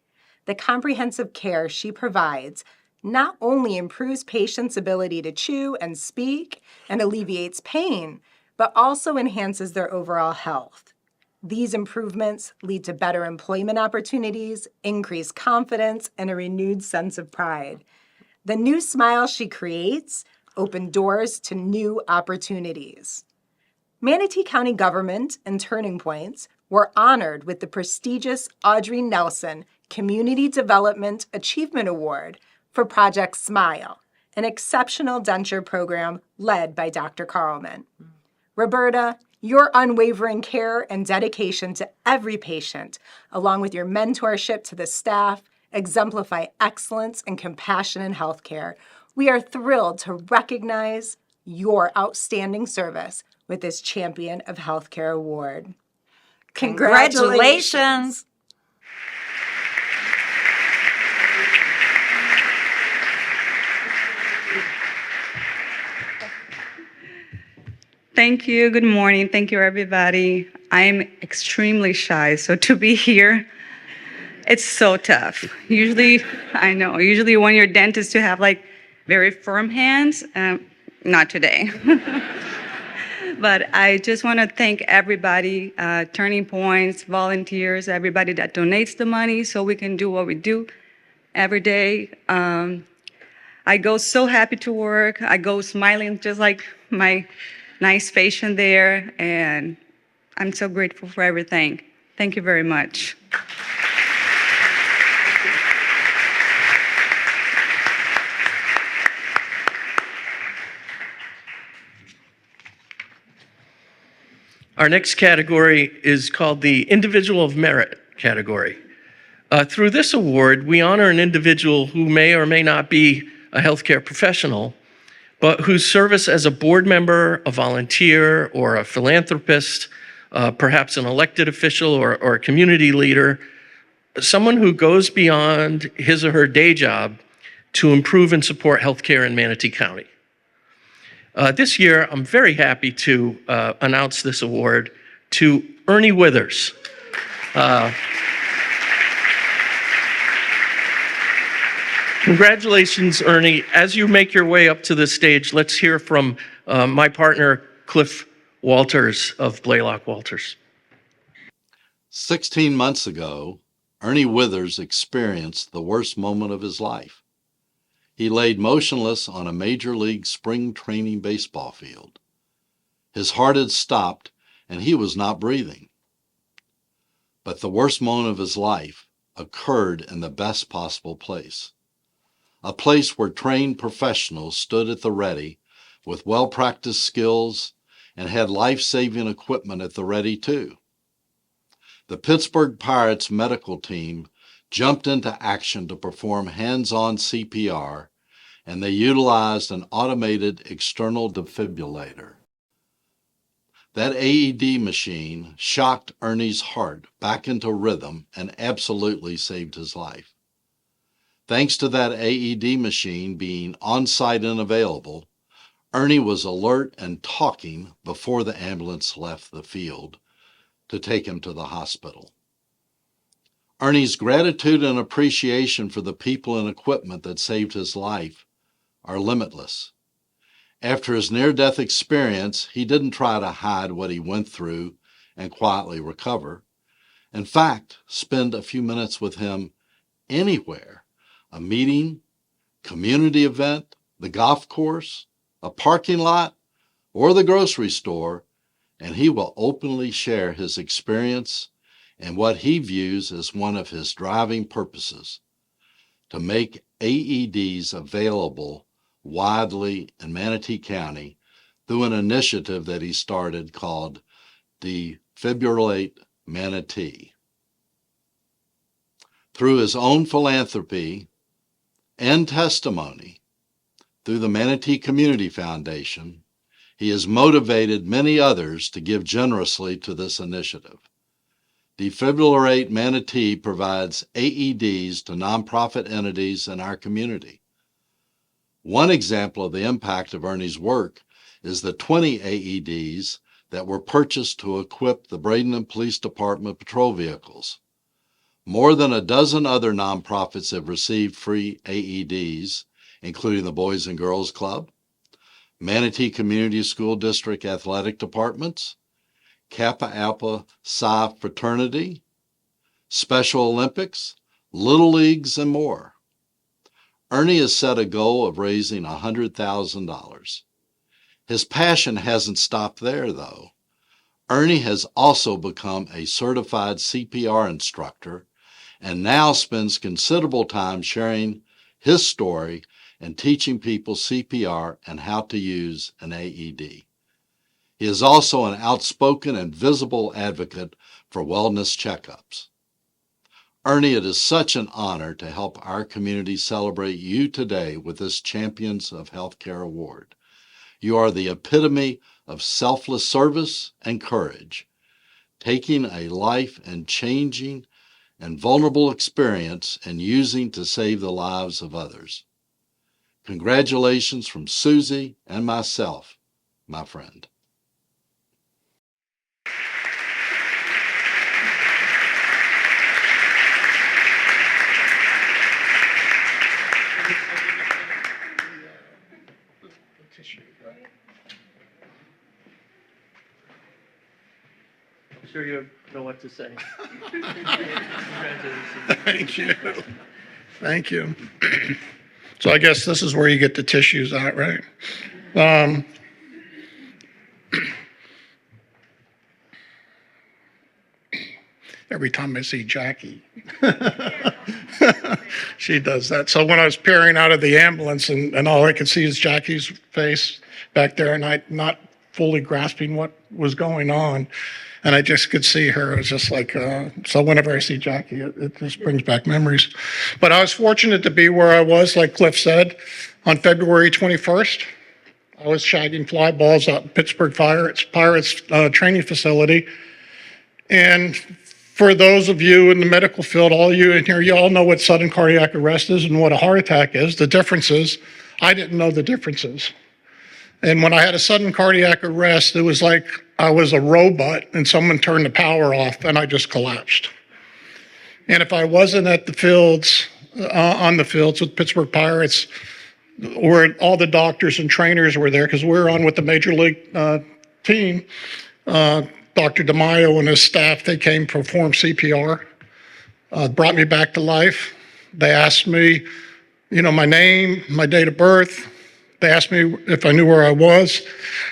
The comprehensive care she provides not only improves patients' ability to chew and speak and alleviates pain, but also enhances their overall health. These improvements lead to better employment opportunities, increased confidence, and a renewed sense of pride. The new smile she creates open doors to new opportunities. Manatee County government and Turning Points were honored with the prestigious Audrey Nelson Community Development Achievement Award for Project Smile, an exceptional denture program led by Dr. Carlman. Roberta, your unwavering care and dedication to every patient, along with your mentorship to the staff, exemplify excellence and compassion in healthcare. We are thrilled to recognize your outstanding service with this Champion of Healthcare Award. Congratulations! Thank you. Good morning. Thank you, everybody. I'm extremely shy, so to be here, it's so tough. Usually when you're a dentist, you have like very firm hands. Not today. But I just want to thank everybody, Turning Points, volunteers, everybody that donates the money so we can do what we do every day. I go so happy to work. I go smiling just like my nice patient there, and I'm so grateful for everything. Thank you very much. Our next category is called the Individual of Merit category. Through this award, we honor an individual who may or may not be a healthcare professional, but whose service as a board member, a volunteer, or a philanthropist, perhaps an elected official or a community leader, someone who goes beyond his or her day job to improve and support healthcare in Manatee County. This year, I'm very happy to announce this award to Ernie Withers. Congratulations, Ernie. As you make your way up to the stage, let's hear from my partner, Cliff Walters of Blaylock Walters. 16 months ago, Ernie Withers experienced the worst moment of his life. He laid motionless on a major league spring training baseball field. His heart had stopped and he was not breathing. But the worst moment of his life occurred in the best possible place. A place where trained professionals stood at the ready with well-practiced skills and had life-saving equipment at the ready too. The Pittsburgh Pirates medical team jumped into action to perform hands-on CPR, and they utilized an automated external defibrillator. That AED machine shocked Ernie's heart back into rhythm and absolutely saved his life. Thanks to that AED machine being on-site and available, Ernie was alert and talking before the ambulance left the field to take him to the hospital. Ernie's gratitude and appreciation for the people and equipment that saved his life are limitless. After his near-death experience, he didn't try to hide what he went through and quietly recover. In fact, spend a few minutes with him anywhere, a meeting, community event, the golf course, a parking lot, or the grocery store, and he will openly share his experience and what he views as one of his driving purposes: to make AEDs available widely in Manatee County through an initiative that he started called Defibrillate Manatee. Through his own philanthropy and testimony through the Manatee Community Foundation, he has motivated many others to give generously to this initiative. Defibrillate Manatee provides AEDs to nonprofit entities in our community. One example of the impact of Ernie's work is the 20 AEDs that were purchased to equip the Bradenton Police Department patrol vehicles. More than a dozen other nonprofits have received free AEDs, including the Boys and Girls Club, Manatee Community School District Athletic Departments, Kappa Alpha Psi Fraternity, Special Olympics, Little Leagues, and more. Ernie has set a goal of raising $100,000. His passion hasn't stopped there, though. Ernie has also become a certified CPR instructor and now spends considerable time sharing his story and teaching people CPR and how to use an AED. He is also an outspoken and visible advocate for wellness checkups. Ernie, it is such an honor to help our community celebrate you today with this Champions of Healthcare Award. You are the epitome of selfless service and courage, taking a life and changing and vulnerable experience and using to save the lives of others. Congratulations from Susie and myself, my friend. I'm sure you know what to say. Thank you. Thank you. So I guess this is where you get the tissues out, right? Every time I see Jackie, she does that. So when I was peering out of the ambulance and all I could see is Jackie's face back there and I not fully grasping what was going on. And I just could see her. It was just like, so whenever I see Jackie, it just brings back memories. But I was fortunate to be where I was, like Cliff said, on February 21st. I was shagging fly balls out in Pittsburgh Pirates training facility. And for those of you in the medical field, all you in here, you all know what sudden cardiac arrest is and what a heart attack is. The differences, I didn't know the differences. And when I had a sudden cardiac arrest, it was like I was a robot and someone turned the power off and I just collapsed. And if I wasn't at the fields, on the fields with Pittsburgh Pirates, where all the doctors and trainers were there, because we were on with the major league team, Dr. DeMaio and his staff, they came perform CPR, brought me back to life. They asked me, my name, my date of birth. They asked me if I knew where I was,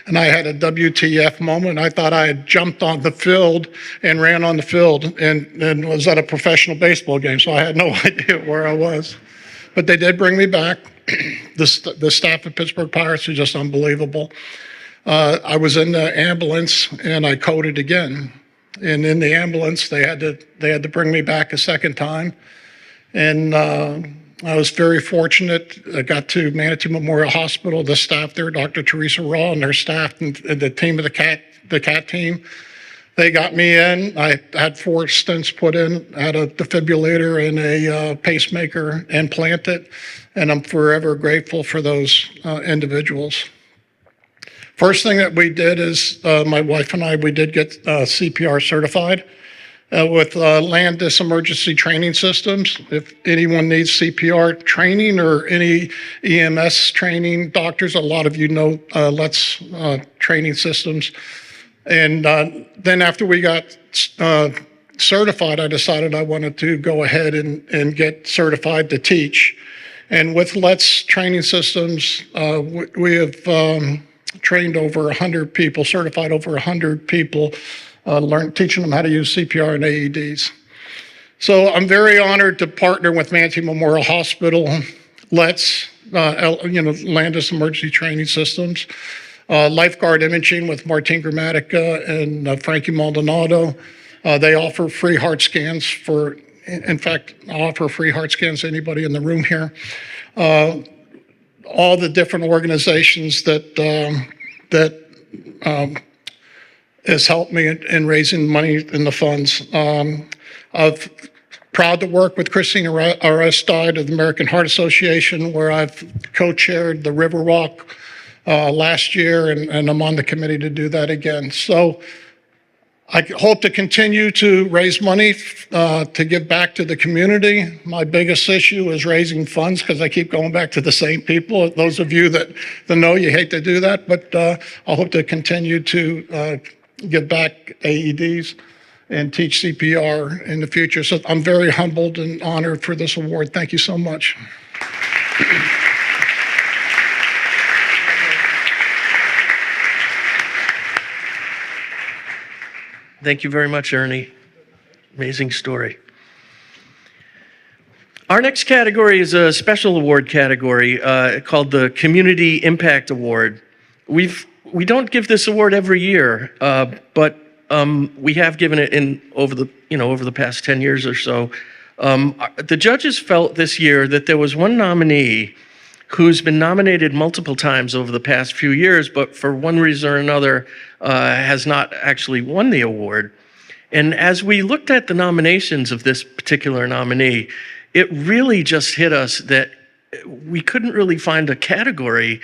and I had a WTF moment. I thought I had jumped on the field and ran on the field and was at a professional baseball game, so I had no idea where I was. But they did bring me back. The staff of Pittsburgh Pirates is just unbelievable. I was in the ambulance, and I coded again. And in the ambulance, they had to bring me back a second time. And I was very fortunate. I got to Manatee Memorial Hospital. The staff there, Dr. Teresa Raw and her staff, and the team of the CAT team, they got me in. I had 4 stents put in, had a defibrillator and a pacemaker implanted, and I'm forever grateful for those individuals. First thing that we did is my wife and I, we did get CPR certified. With Landis Emergency Training Systems. If anyone needs CPR training or any EMS training, doctors, a lot of you know Let's Training Systems. And then after we got certified, I decided I wanted to go ahead and get certified to teach. And with Let's Training Systems, we have trained over 100 people, certified over 100 people, teaching them how to use CPR and AEDs. So I'm very honored to partner with Manatee Memorial Hospital, Landis Emergency Training Systems, Lifeguard Imaging with Martine Grammatica and Frankie Maldonado. They offer free heart scans in fact, offer free heart scans to anybody in the room here. All the different organizations that has helped me in raising money in the funds. I'm proud to work with Christine Aristide of the American Heart Association, where I've co-chaired the Riverwalk last year, and I'm on the committee to do that again. So I hope to continue to raise money to give back to the community. My biggest issue is raising funds because I keep going back to the same people. Those of you that know, you hate to do that, but I hope to continue to give back AEDs and teach CPR in the future. So I'm very humbled and honored for this award. Thank you so much. Thank you very much, Ernie. Amazing story. Our next category is a special award category called the Community Impact Award. We don't give this award every year, but we have given it over the past 10 years or so. The judges felt this year that there was one nominee who's been nominated multiple times over the past few years, but for one reason or another has not actually won the award. And as we looked at the nominations of this particular nominee, it really just hit us that we couldn't really find a category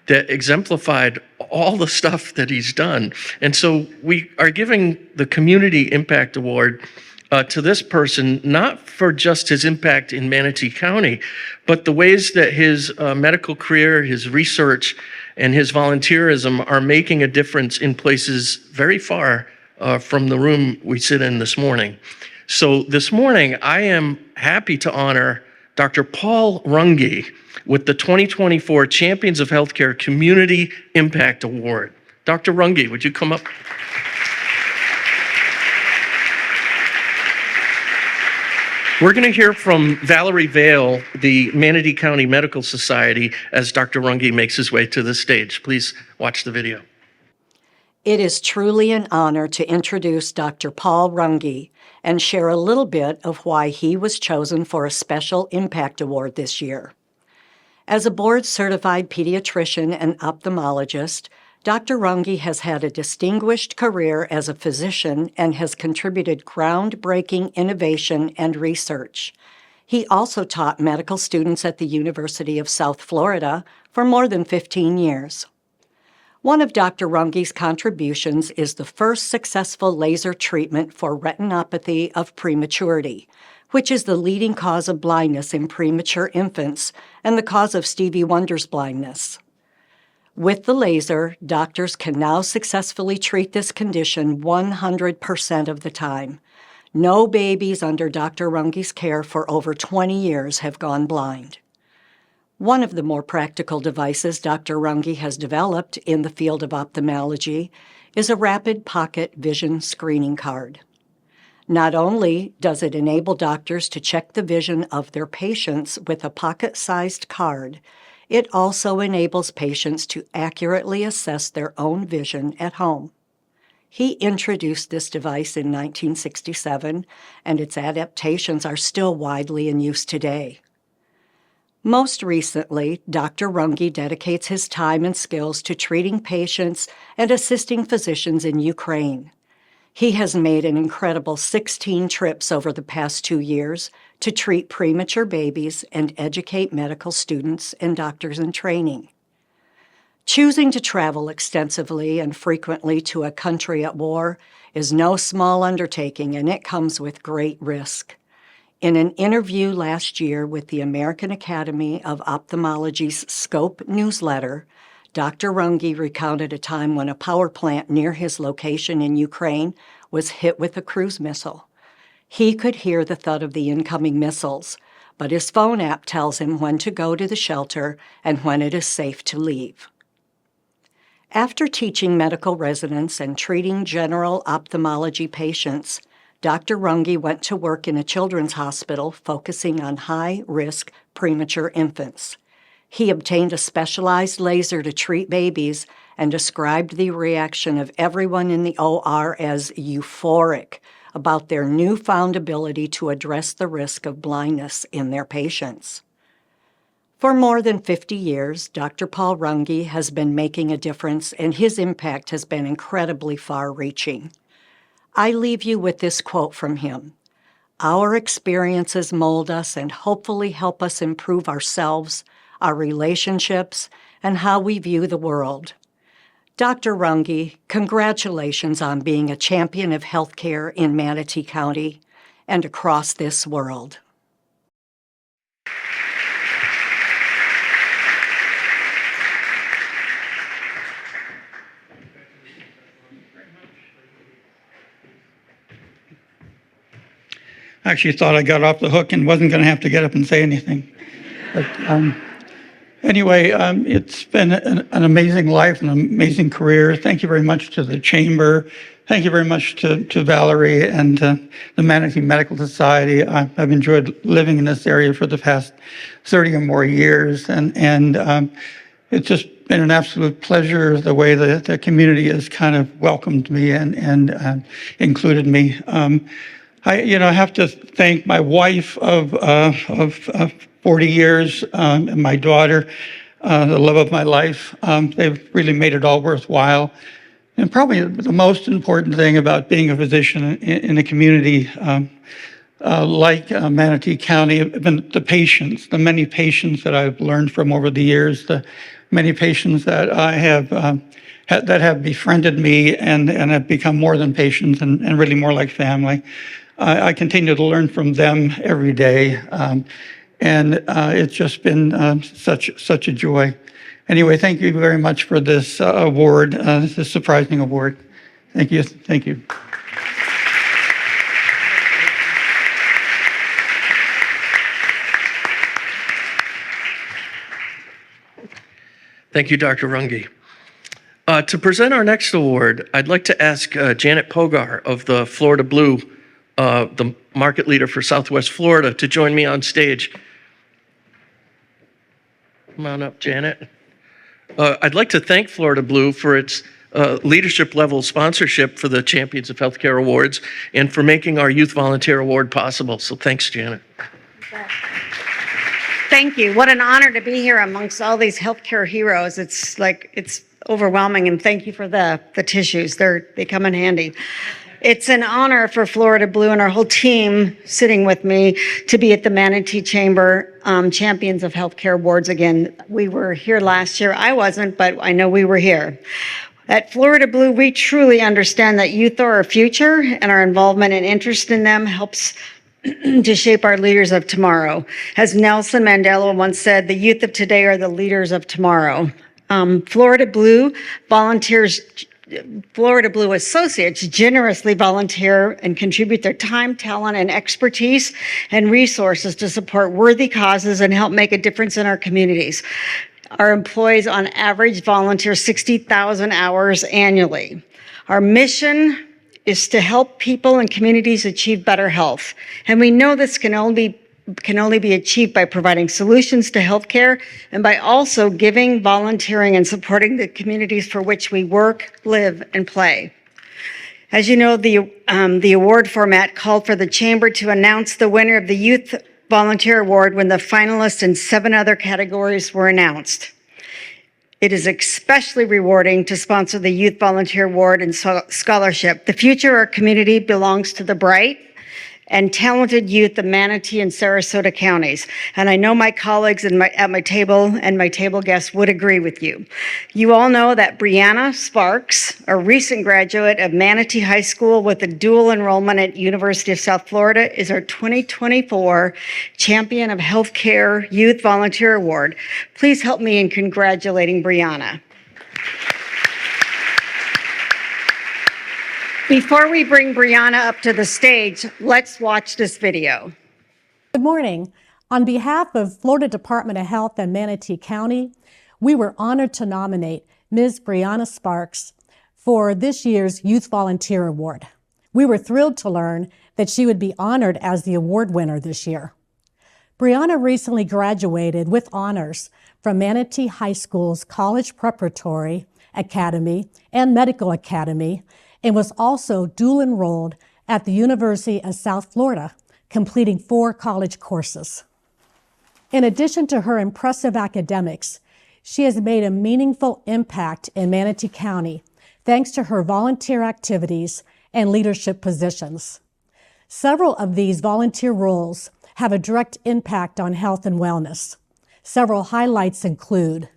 that exemplified all the stuff that he's done. And so we are giving the Community Impact Award to this person, not for just his impact in Manatee County, but the ways that his medical career, his research, and his volunteerism are making a difference in places very far from the room we sit in this morning. So this morning, I am happy to honor Dr. Paul Runge with the 2024 Champions of Healthcare Community Impact Award. Dr. Runge, would you come up? We're going to hear from Valerie Vale, the Manatee County Medical Society, as Dr. Runge makes his way to the stage. Please watch the video. It is truly an honor to introduce Dr. Paul Runge and share a little bit of why he was chosen for a special impact award this year. As a board-certified pediatrician and ophthalmologist, Dr. Runge has had a distinguished career as a physician and has contributed groundbreaking innovation and research. He also taught medical students at the University of South Florida for more than 15 years. One of Dr. Runge's contributions is the first successful laser treatment for retinopathy of prematurity, which is the leading cause of blindness in premature infants and the cause of Stevie Wonder's blindness. With the laser, doctors can now successfully treat this condition 100% of the time. No babies under Dr. Runge's care for over 20 years have gone blind. One of the more practical devices Dr. Runge has developed in the field of ophthalmology is a rapid pocket vision screening card. Not only does it enable doctors to check the vision of their patients with a pocket-sized card, it also enables patients to accurately assess their own vision at home. He introduced this device in 1967, and its adaptations are still widely in use today. Most recently, Dr. Runge dedicates his time and skills to treating patients and assisting physicians in Ukraine. He has made an incredible 16 trips over the past 2 years to treat premature babies and educate medical students and doctors in training. Choosing to travel extensively and frequently to a country at war is no small undertaking, and it comes with great risk. In an interview last year with the American Academy of Ophthalmology's Scope newsletter, Dr. Runge recounted a time when a power plant near his location in Ukraine was hit with a cruise missile. He could hear the thud of the incoming missiles, but his phone app tells him when to go to the shelter and when it is safe to leave. After teaching medical residents and treating general ophthalmology patients, Dr. Runge went to work in a children's hospital focusing on high-risk premature infants. He obtained a specialized laser to treat babies and described the reaction of everyone in the OR as euphoric about their newfound ability to address the risk of blindness in their patients. For more than 50 years, Dr. Paul Runge has been making a difference, and his impact has been incredibly far-reaching. I leave you with this quote from him: "Our experiences mold us and hopefully help us improve ourselves, our relationships, and how we view the world." Dr. Runge, congratulations on being a champion of healthcare in Manatee County and across this world. I actually thought I got off the hook and wasn't going to have to get up and say anything. But anyway, it's been an amazing life, an amazing career. Thank you very much to the Chamber. Thank you very much to Valerie and the Manatee Medical Society. I've enjoyed living in this area for the past 30 or more years, and it's just been an absolute pleasure the way the community has kind of welcomed me and included me. I have to thank my wife of 40 years and my daughter, the love of my life. They've really made it all worthwhile. And probably the most important thing about being a physician in a community like Manatee County have been the patients, the many patients that I've learned from over the years, the many patients that I have that have befriended me and have become more than patients and really more like family. I continue to learn from them every day, and it's just been such a joy. Anyway, thank you very much for this award, this surprising award. Thank you. Thank you. Thank you, Dr. Runge. To present our next award, I'd like to ask Janet Pogar of the Florida Blue, the market leader for Southwest Florida, to join me on stage. Come on up, Janet. I'd like to thank Florida Blue for its leadership level sponsorship for the Champions of Healthcare Awards and for making our Youth Volunteer Award possible. So thanks, Janet. Thank you. What an honor to be here amongst all these healthcare heroes. It's overwhelming, and thank you for the tissues. They come in handy. It's an honor for Florida Blue and our whole team sitting with me to be at the Manatee Chamber Champions of Healthcare Awards again. We were here last year. I wasn't, but I know we were here. At Florida Blue, we truly understand that youth are our future, and our involvement and interest in them helps to shape our leaders of tomorrow. As Nelson Mandela once said, the youth of today are the leaders of tomorrow. Florida Blue Associates generously volunteer and contribute their time, talent, and expertise and resources to support worthy causes and help make a difference in our communities. Our employees on average volunteer 60,000 hours annually. Our mission is to help people and communities achieve better health. And we know this can only be achieved by providing solutions to healthcare and by also giving, volunteering, and supporting the communities for which we work, live, and play. As you know, the award format called for the Chamber to announce the winner of the Youth Volunteer Award when the finalists in 7 other categories were announced. It is especially rewarding to sponsor the Youth Volunteer Award and Scholarship. The future of our community belongs to the bright and talented youth of Manatee and Sarasota counties. And I know my colleagues at my table and my table guests would agree with you. You all know that Brianna Sparks, a recent graduate of Manatee High School with a dual enrollment at University of South Florida, is our 2024 Champion of Healthcare Youth Volunteer Award. Please help me in congratulating Brianna. Before we bring Brianna up to the stage, let's watch this video. Good morning. On behalf of Florida Department of Health and Manatee County, we were honored to nominate Ms. Brianna Sparks for this year's Youth Volunteer Award. We were thrilled to learn that she would be honored as the award winner this year. Brianna recently graduated with honors from Manatee High School's College Preparatory Academy and Medical Academy, and was also dual enrolled at the University of South Florida, completing 4 college courses. In addition to her impressive academics, she has made a meaningful impact in Manatee County thanks to her volunteer activities and leadership positions. Several of these volunteer roles have a direct impact on health and wellness. Several highlights include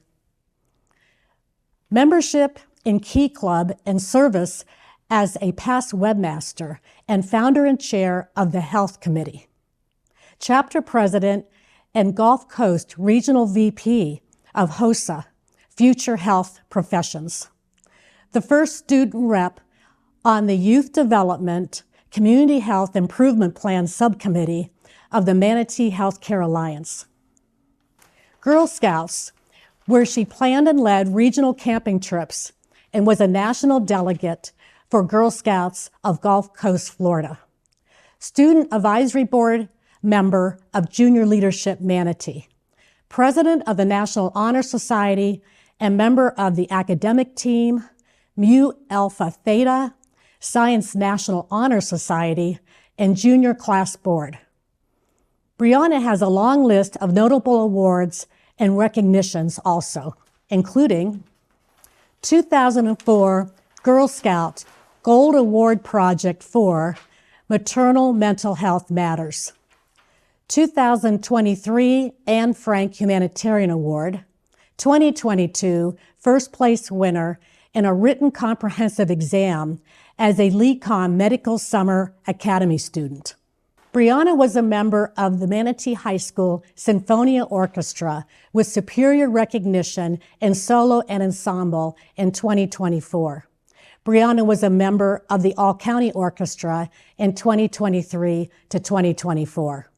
membership in Key Club and service as a past webmaster and founder and chair of the Health Committee, chapter president and Gulf Coast Regional VP of HOSA, Future Health Professions, the first student rep on the Youth Development Community Health Improvement Plan Subcommittee of the Manatee Healthcare Alliance, Girl Scouts, where she planned and led regional camping trips and was a national delegate for Girl Scouts of Gulf Coast, Florida. Student Advisory Board member of Junior Leadership Manatee. President of the National Honor Society and member of the academic team, Mu Alpha Theta, Science National Honor Society, and Junior Class Board. Brianna has a long list of notable awards and recognitions also, including 2004 Girl Scout Gold Award Project for Maternal Mental Health Matters, 2023 Anne Frank Humanitarian Award, 2022 first place winner in a written comprehensive exam as a LECOM Medical Summer Academy student. Brianna was a member of the Manatee High School Sinfonia Orchestra with superior recognition in solo and ensemble in 2024. Brianna was a member of the All-County Orchestra in 2023 to 2024.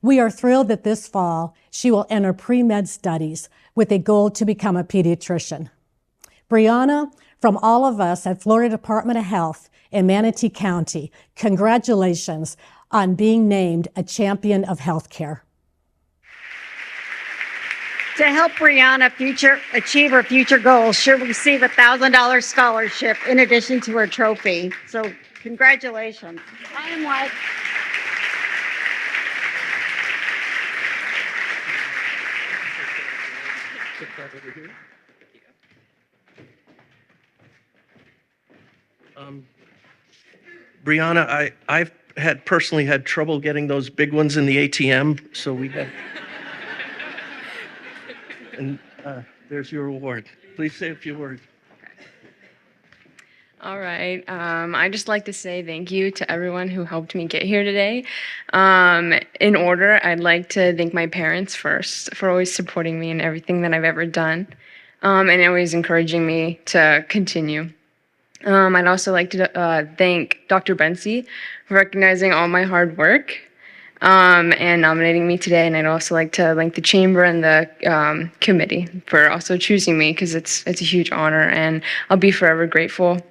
We are thrilled that this fall she will enter pre-med studies with a goal to become a pediatrician. Brianna, from all of us at Florida Department of Health in Manatee County, congratulations on being named a champion of healthcare. To help Brianna achieve her future goals, she'll receive a $1,000 scholarship in addition to her trophy. So congratulations. I am like, Brianna, I've personally had trouble getting those big ones in the ATM, so we have. And there's your award. Please say a few words. All right. I just like to say thank you to everyone who helped me get here today. In order, I'd like to thank my parents first for always supporting me in everything that I've ever done, and always encouraging me to continue. I'd also like to thank Dr. Bensi for recognizing all my hard work and nominating me today. And I'd also like to thank the chamber and the committee for also choosing me, because it's a huge honor, and I'll be forever grateful.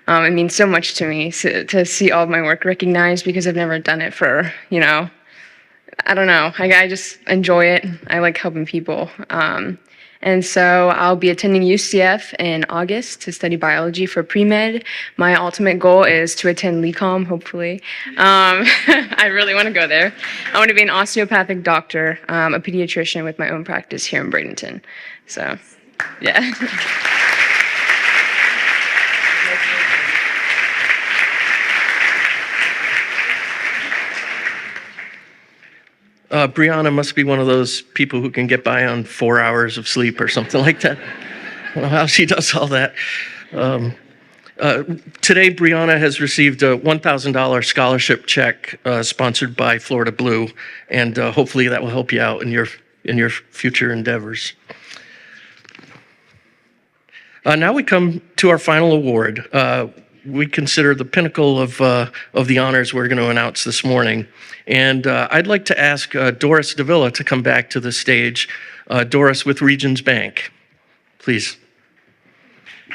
It means so much to me to see all of my work recognized, because I've never done it for, I don't know. I just enjoy it. I like helping people. And so I'll be attending UCF in August to study biology for pre-med. My ultimate goal is to attend LECOM, hopefully. I really want to go there. I want to be an osteopathic doctor, a pediatrician with my own practice here in Bradenton. So, yeah. Brianna must be one of those people who can get by on 4 hours of sleep or something like that. I don't know how she does all that. Today, Brianna has received a $1,000 scholarship check sponsored by Florida Blue, and hopefully that will help you out in your future endeavors. Now we come to our final award. We consider the pinnacle of the honors we're going to announce this morning. And I'd like to ask Doris Davila to come back to the stage. Doris with Regions Bank, please.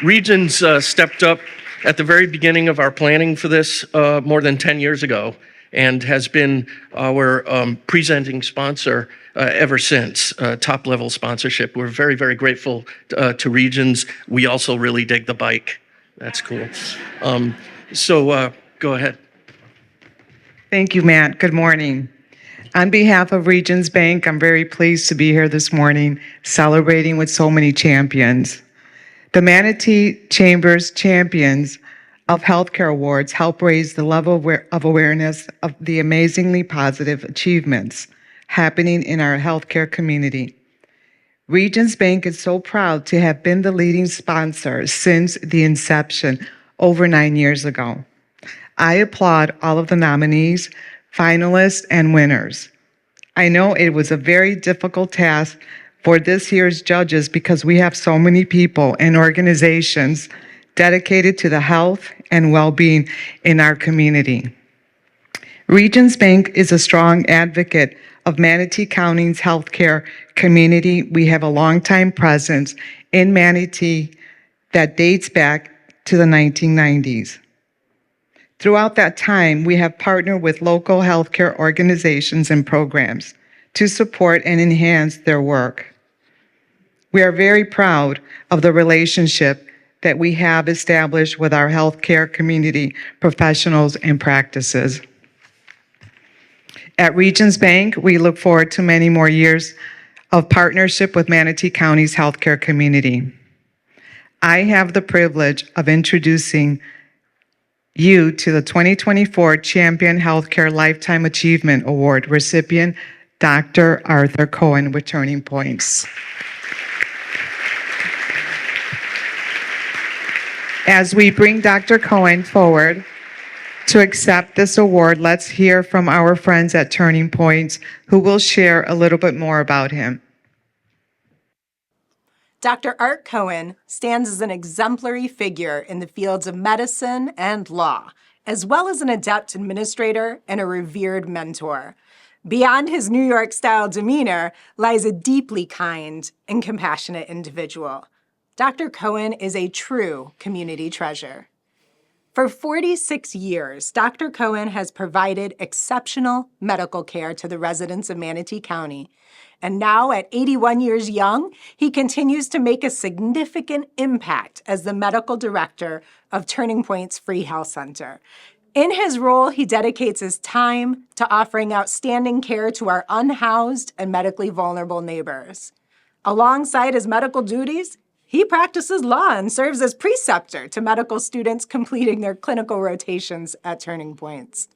Regions stepped up at the very beginning of our planning for this more than 10 years ago, and has been our presenting sponsor ever since, top-level sponsorship. We're very, very grateful to Regions. We also really dig the bike. That's cool. So go ahead. Thank you, Matt. Good morning. On behalf of Regions Bank, I'm very pleased to be here this morning celebrating with so many champions. The Manatee Chamber's Champions of Healthcare Awards help raise the level of awareness of the amazingly positive achievements happening in our healthcare community. Regions Bank is so proud to have been the leading sponsor since the inception over 9 years ago. I applaud all of the nominees, finalists, and winners. I know it was a very difficult task for this year's judges because we have so many people and organizations dedicated to the health and well-being in our community. Regions Bank is a strong advocate of Manatee County's healthcare community. We have a longtime presence in Manatee that dates back to the 1990s. Throughout that time, we have partnered with local healthcare organizations and programs to support and enhance their work. We are very proud of the relationship that we have established with our healthcare community professionals and practices. At Regions Bank, we look forward to many more years of partnership with Manatee County's healthcare community. I have the privilege of introducing you to the 2024 Champion Healthcare Lifetime Achievement Award recipient, Dr. Arthur Cohen with Turning Points. As we bring Dr. Cohen forward to accept this award, let's hear from our friends at Turning Points who will share a little bit more about him. Dr. Art Cohen stands as an exemplary figure in the fields of medicine and law, as well as an adept administrator and a revered mentor. Beyond his New York-style demeanor lies a deeply kind and compassionate individual. Dr. Cohen is a true community treasure. For 46 years, Dr. Cohen has provided exceptional medical care to the residents of Manatee County. And now, at 81 years young, he continues to make a significant impact as the medical director of Turning Point's Free Health Center. In his role, he dedicates his time to offering outstanding care to our unhoused and medically vulnerable neighbors. Alongside his medical duties, He practices law and serves as preceptor to medical students completing their clinical rotations at Turning Points.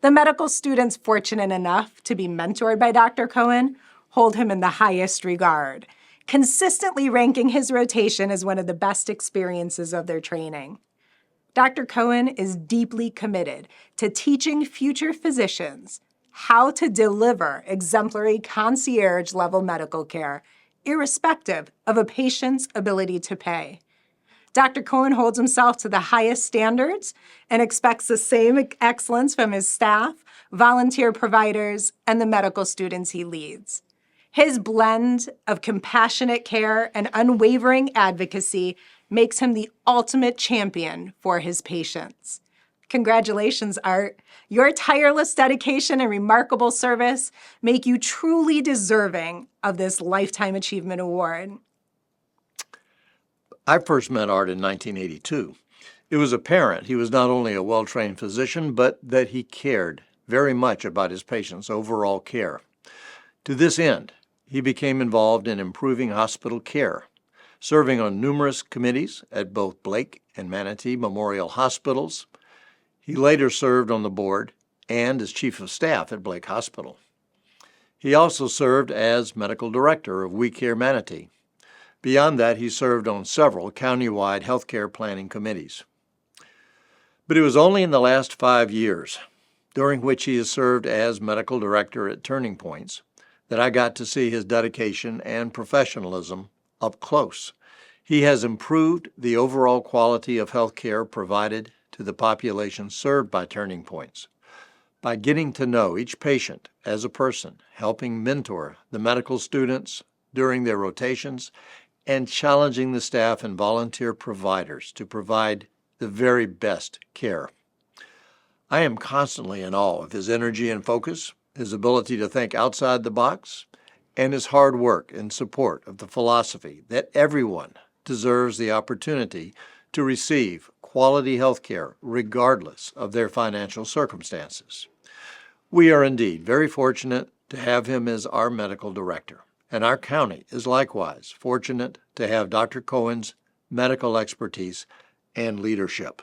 The medical students fortunate enough to be mentored by Dr. Cohen hold him in the highest regard, consistently ranking his rotation as one of the best experiences of their training. Dr. Cohen is deeply committed to teaching future physicians how to deliver exemplary concierge-level medical care, irrespective of a patient's ability to pay. Dr. Cohen holds himself to the highest standards and expects the same excellence from his staff, volunteer providers, and the medical students he leads. His blend of compassionate care and unwavering advocacy makes him the ultimate champion for his patients. Congratulations, Art. Your tireless dedication and remarkable service make you truly deserving of this Lifetime Achievement Award. I first met Art in 1982. It was apparent he was not only a well-trained physician, but that he cared very much about his patients' overall care. To this end, he became involved in improving hospital care, serving on numerous committees at both Blake and Manatee Memorial Hospitals. He later served on the board and as chief of staff at Blake Hospital. He also served as medical director of We Care Manatee. Beyond that, he served on several countywide healthcare planning committees. But it was only in the last 5 years, during which he has served as medical director at Turning Points, that I got to see his dedication and professionalism up close. He has improved the overall quality of health care provided to the population served by Turning Points by getting to know each patient as a person, helping mentor the medical students during their rotations, and challenging the staff and volunteer providers to provide the very best care. I am constantly in awe of his energy and focus, his ability to think outside the box, and his hard work in support of the philosophy that everyone deserves the opportunity to receive quality health care regardless of their financial circumstances. We are indeed very fortunate to have him as our medical director, and our county is likewise fortunate to have Dr. Cohen's medical expertise and leadership.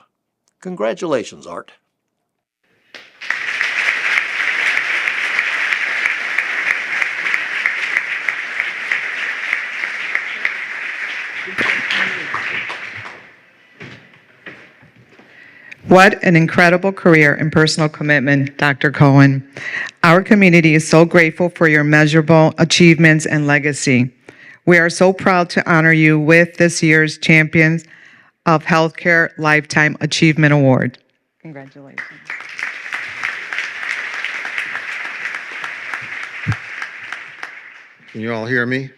Congratulations, Art. What an incredible career and personal commitment, Dr. Cohen. Our community is so grateful for your measurable achievements and legacy. We are so proud to honor you with this year's Champions of Healthcare Lifetime Achievement Award. Congratulations. Can you all hear me?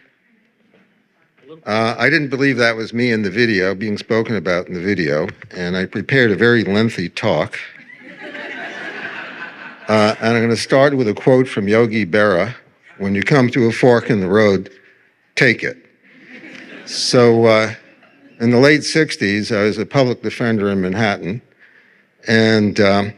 I didn't believe that was me in the video, being spoken about in the video, and I prepared a very lengthy talk. And I'm going to start with a quote from Yogi Berra: "When you come to a fork in the road, take it." So in the late 60s, I was a public defender in Manhattan, and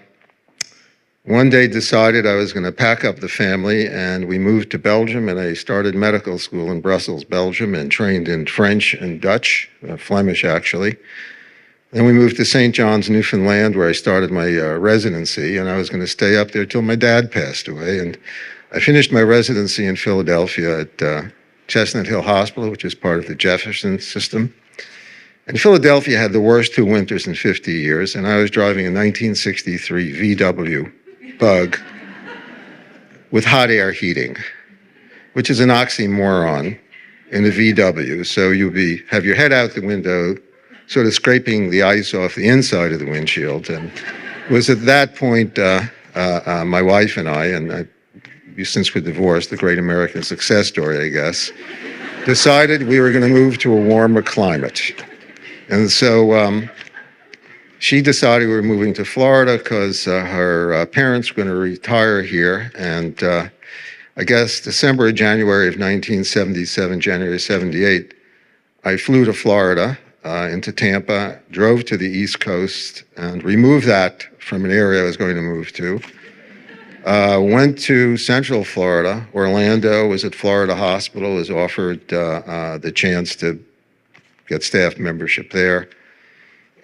one day decided I was going to pack up the family, and we moved to Belgium, and I started medical school in Brussels, Belgium, and trained in French and Dutch, Flemish actually. Then we moved to St. John's, Newfoundland, where I started my residency, and I was going to stay up there till my dad passed away. And I finished my residency in Philadelphia at Chestnut Hill Hospital, which is part of the Jefferson system. And Philadelphia had the worst 2 winters in 50 years, and I was driving a 1963 VW Bug with hot air heating, which is an oxymoron in a VW. So you'll have your head out the window, sort of scraping the ice off the inside of the windshield. And it was at that point my wife and I, since we're divorced, the great American success story, I guess, decided we were going to move to a warmer climate. And so she decided we were moving to Florida because her parents were going to retire here. And I guess December or January of 1977, January 78, I flew to Florida, into Tampa, drove to the East Coast, and removed that from an area I was going to move to. Went to Central Florida. Orlando, was at Florida Hospital, was offered the chance to get staff membership there.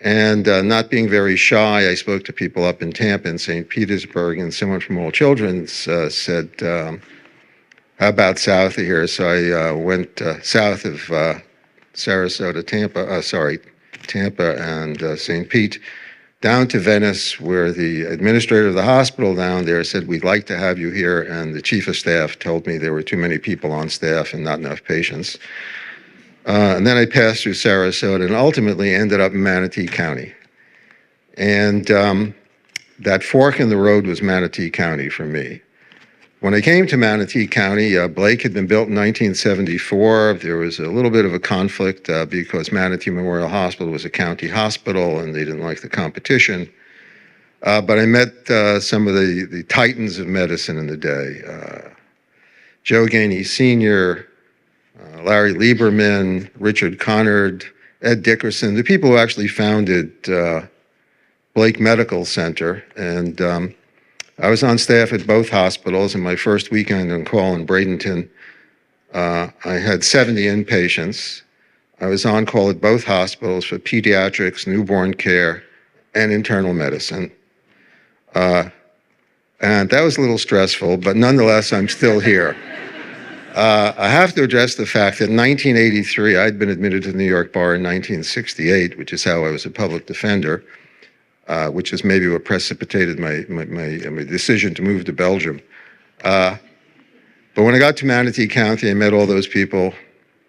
And not being very shy, I spoke to people up in Tampa and St. Petersburg, and someone from All Children's said, how about south of here? So I went south of Sarasota, Tampa and St. Pete, down to Venice, where the administrator of the hospital down there said, we'd like to have you here. And the chief of staff told me there were too many people on staff and not enough patients. And then I passed through Sarasota and ultimately ended up in Manatee County. And that fork in the road was Manatee County for me. When I came to Manatee County, Blake had been built in 1974. There was a little bit of a conflict because Manatee Memorial Hospital was a county hospital and they didn't like the competition. But I met some of the titans of medicine in the day. Joe Gainey Sr., Larry Lieberman, Richard Connard, Ed Dickerson, the people who actually founded Blake Medical Center. And I was on staff at both hospitals. And my first weekend on call in Bradenton, I had 70 inpatients. I was on call at both hospitals for pediatrics, newborn care, and internal medicine. And that was a little stressful, but nonetheless, I'm still here. I have to address the fact that in 1983, I'd been admitted to the New York Bar in 1968, which is how I was a public defender, which is maybe what precipitated my decision to move to Belgium. But when I got to Manatee County, I met all those people.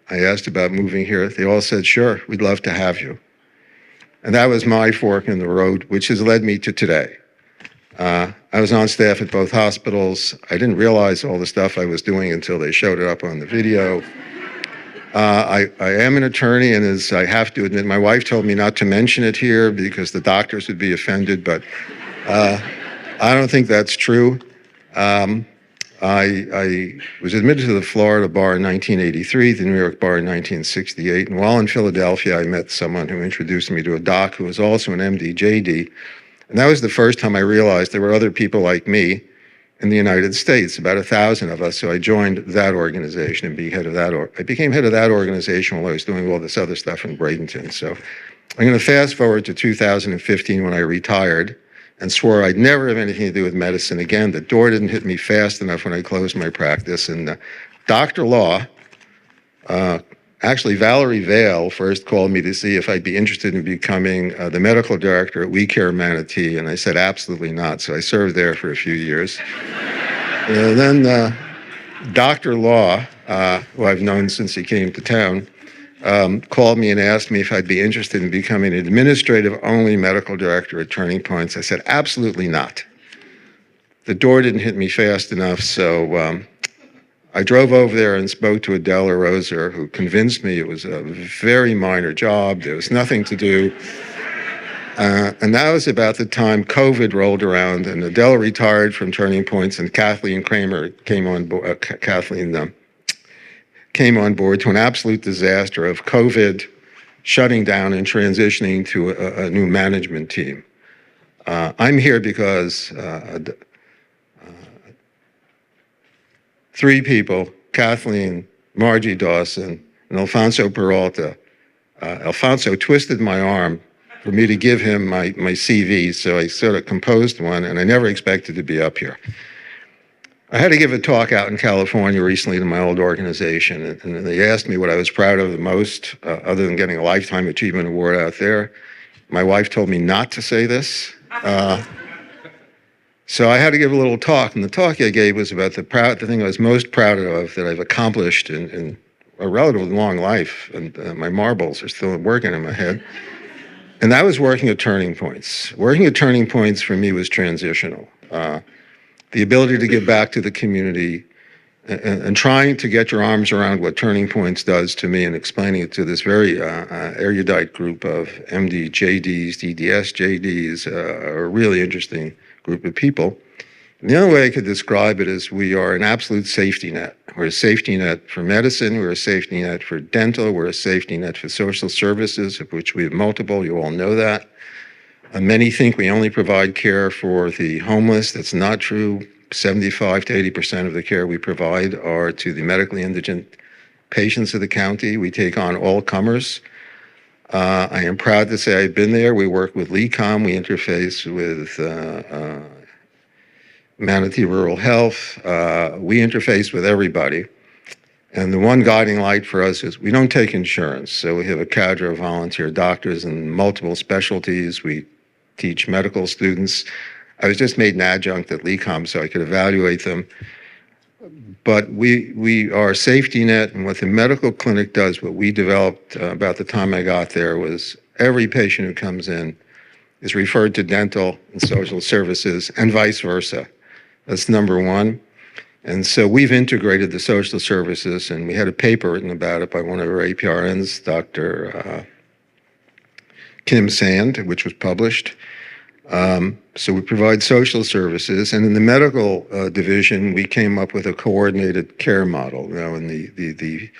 I asked about moving here. They all said, sure, we'd love to have you. And that was my fork in the road, which has led me to today. I was on staff at both hospitals. I didn't realize all the stuff I was doing until they showed it up on the video. I am an attorney, and as I have to admit, my wife told me not to mention it here because the doctors would be offended, but I don't think that's true. I was admitted to the Florida Bar in 1983, the New York Bar in 1968, and while in Philadelphia, I met someone who introduced me to a doc who was also an MD, JD. And that was the first time I realized there were other people like me in the United States, about 1,000 of us. So I joined that organization and I became head of that organization while I was doing all this other stuff in Bradenton. So I'm going to fast forward to 2015 when I retired and swore I'd never have anything to do with medicine again. The door didn't hit me fast enough when I closed my practice. And Dr. Law, actually, Valerie Vale first called me to see if I'd be interested in becoming the medical director at We Care Manatee, and I said absolutely not. So I served there for a few years. And then Dr. Law, who I've known since he came to town, called me and asked me if I'd be interested in becoming an administrative-only medical director at Turning Points. I said absolutely not. The door didn't hit me fast enough, so I drove over there and spoke to Adele Roser, who convinced me it was a very minor job. There was nothing to do. And that was about the time COVID rolled around, and Adele retired from Turning Points, and Kathleen Kramer came on board. Came on board to an absolute disaster of COVID shutting down and transitioning to a new management team. I'm here because three people, Kathleen, Margie Dawson, and Alfonso Peralta. Alfonso twisted my arm for me to give him my CV, so I sort of composed one, and I never expected to be up here. I had to give a talk out in California recently to my old organization, and they asked me what I was proud of the most, other than getting a Lifetime Achievement Award out there. My wife told me not to say this. So I had to give a little talk, and the talk I gave was about the thing I was most proud of that I've accomplished in a relatively long life, and my marbles are still working in my head. And that was working at Turning Points. Working at Turning Points for me was transitional. The ability to give back to the community and trying to get your arms around what Turning Points does to me and explaining it to this very erudite group of MD JDs, DDS JDs, a really interesting group of people. And the only way I could describe it is we are an absolute safety net. We're a safety net for medicine, we're a safety net for dental, we're a safety net for social services, of which we have multiple, you all know that. Many think we only provide care for the homeless. That's not true. 75 to 80% of the care we provide are to the medically indigent patients of the county. We take on all comers. I am proud to say I've been there. We work with LECOM. We interface with Manatee Rural Health. We interface with everybody. And the one guiding light for us is we don't take insurance. So we have a cadre of volunteer doctors in multiple specialties. We teach medical students. I was just made an adjunct at LECOM so I could evaluate them. But we are a safety net, and what the medical clinic does, what we developed about the time I got there, was every patient who comes in is referred to dental and social services and vice versa. That's number one. And so we've integrated the social services, and we had a paper written about it by one of our APRNs, Dr. Kim Sand, which was published. So we provide social services, and in the medical division, we came up with a coordinated care model. Now, in the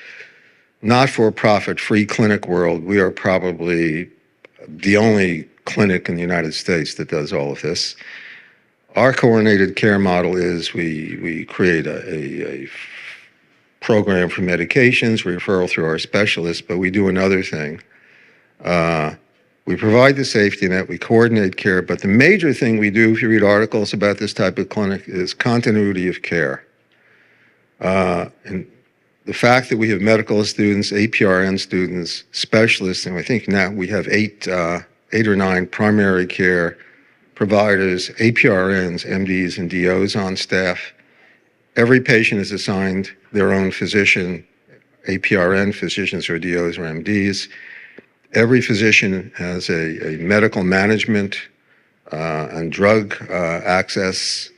not-for-profit free clinic world, we are probably the only clinic in the United States that does all of this. Our coordinated care model is we create a program for medications, referral through our specialists, but we do another thing. We provide the safety net, we coordinate care, but the major thing we do, if you read articles about this type of clinic, is continuity of care. And the fact that we have medical students, APRN students, specialists, and I think now we have eight or nine primary care providers, APRNs, MDs, and DOs on staff. Every patient is assigned their own physician, APRN physicians or DOs or MDs. Every physician has a medical management and drug access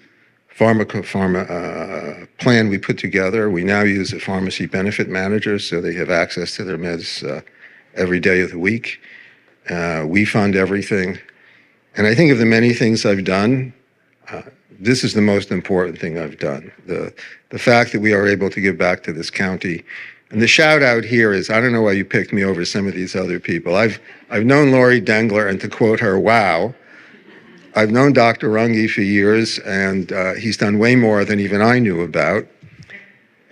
pharma plan we put together. We now use a pharmacy benefit manager so they have access to their meds every day of the week. We fund everything. And I think of the many things I've done, this is the most important thing I've done. The fact that we are able to give back to this county. And the shout out here is, I don't know why you picked me over some of these other people. I've known Lori Dengler, and to quote her, wow. I've known Dr. Runge for years, and he's done way more than even I knew about.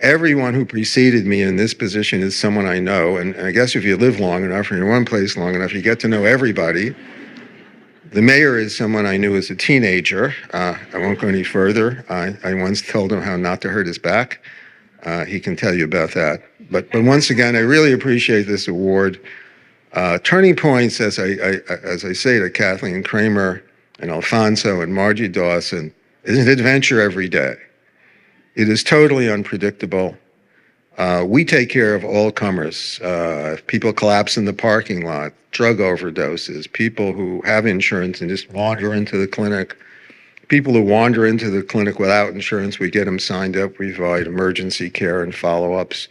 Everyone who preceded me in this position is someone I know, and I guess if you live long enough and you're in one place long enough, you get to know everybody. The mayor is someone I knew as a teenager. I won't go any further. I once told him how not to hurt his back. He can tell you about that. But once again, I really appreciate this award. Turning Points, as I say to Kathleen Kramer and Alfonso and Margie Dawson, is an adventure every day. It is totally unpredictable. We take care of all comers. If people collapse in the parking lot, drug overdoses, people who have insurance and just wander into the clinic, people who wander into the clinic without insurance, we get them signed up. We provide emergency care and follow-ups.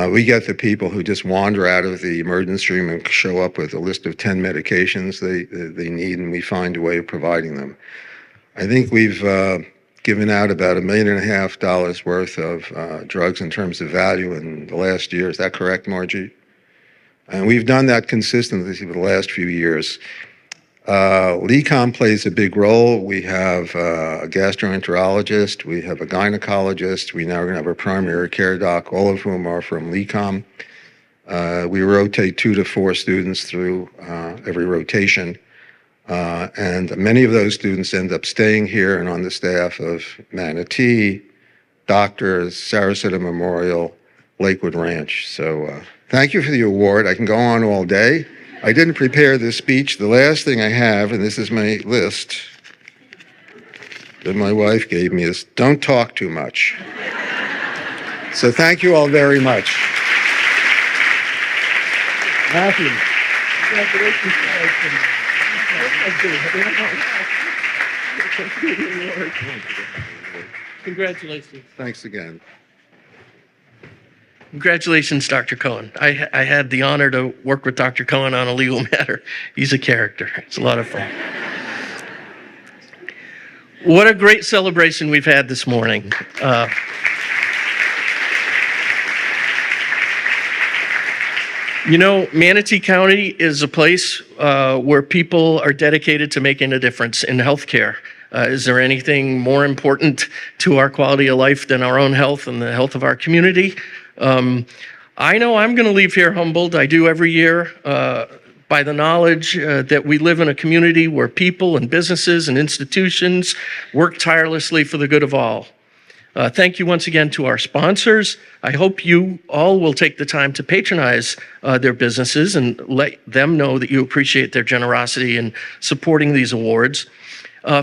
We get the people who just wander out of the emergency room and show up with a list of 10 medications they need, and we find a way of providing them. I think we've given out about $1.5 million worth of drugs in terms of value in the last year. Is that correct, Margie? And we've done that consistently for the last few years. LECOM plays a big role. We have a gastroenterologist, we have a gynecologist, we now are going to have a primary care doc, all of whom are from LECOM. We rotate 2 to 4 students through every rotation. And many of those students end up staying here and on the staff of Manatee, Doctors, Sarasota Memorial, Lakewood Ranch. So thank you for the award. I can go on all day. I didn't prepare this speech. The last thing I have, and this is my list that my wife gave me, is don't talk too much. So thank you all very much. Matthew. Congratulations. Thanks again. Congratulations, Dr. Cohen. I had the honor to work with Dr. Cohen on a legal matter. He's a character. It's a lot of fun. What a great celebration we've had this morning. You know, Manatee County is a place where people are dedicated to making a difference in healthcare. Is there anything more important to our quality of life than our own health and the health of our community? I know I'm going to leave here humbled. I do every year. by the knowledge that we live in a community where people and businesses and institutions work tirelessly for the good of all. Thank you once again to our sponsors. I hope you all will take the time to patronize their businesses and let them know that you appreciate their generosity in supporting these awards.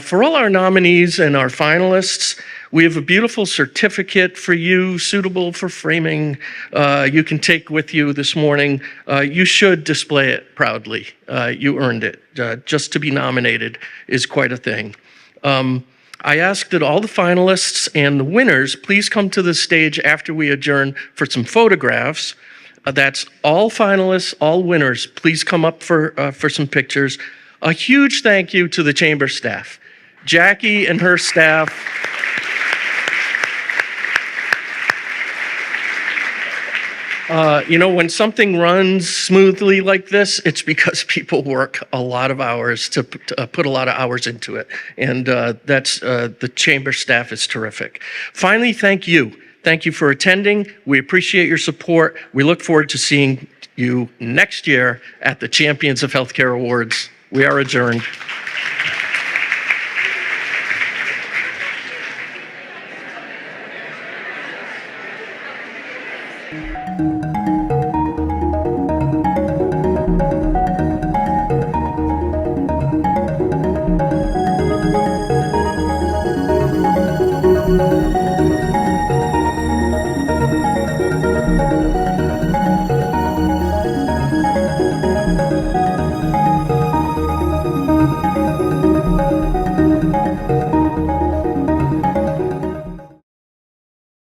For all our nominees and our finalists, we have a beautiful certificate for you, suitable for framing. You can take with you this morning. You should display it proudly. You earned it. Just to be nominated is quite a thing. I ask that all the finalists and the winners please come to the stage after we adjourn for some photographs. That's all finalists, all winners. Please come up for some pictures. A huge thank you to the chamber staff. Jackie and her staff. When something runs smoothly like this, it's because people work a lot of hours to put a lot of hours into it. And that's the chamber staff is terrific. Finally, thank you. Thank you for attending. We appreciate your support. We look forward to seeing you next year at the Champions of Healthcare Awards. We are adjourned. Thank you.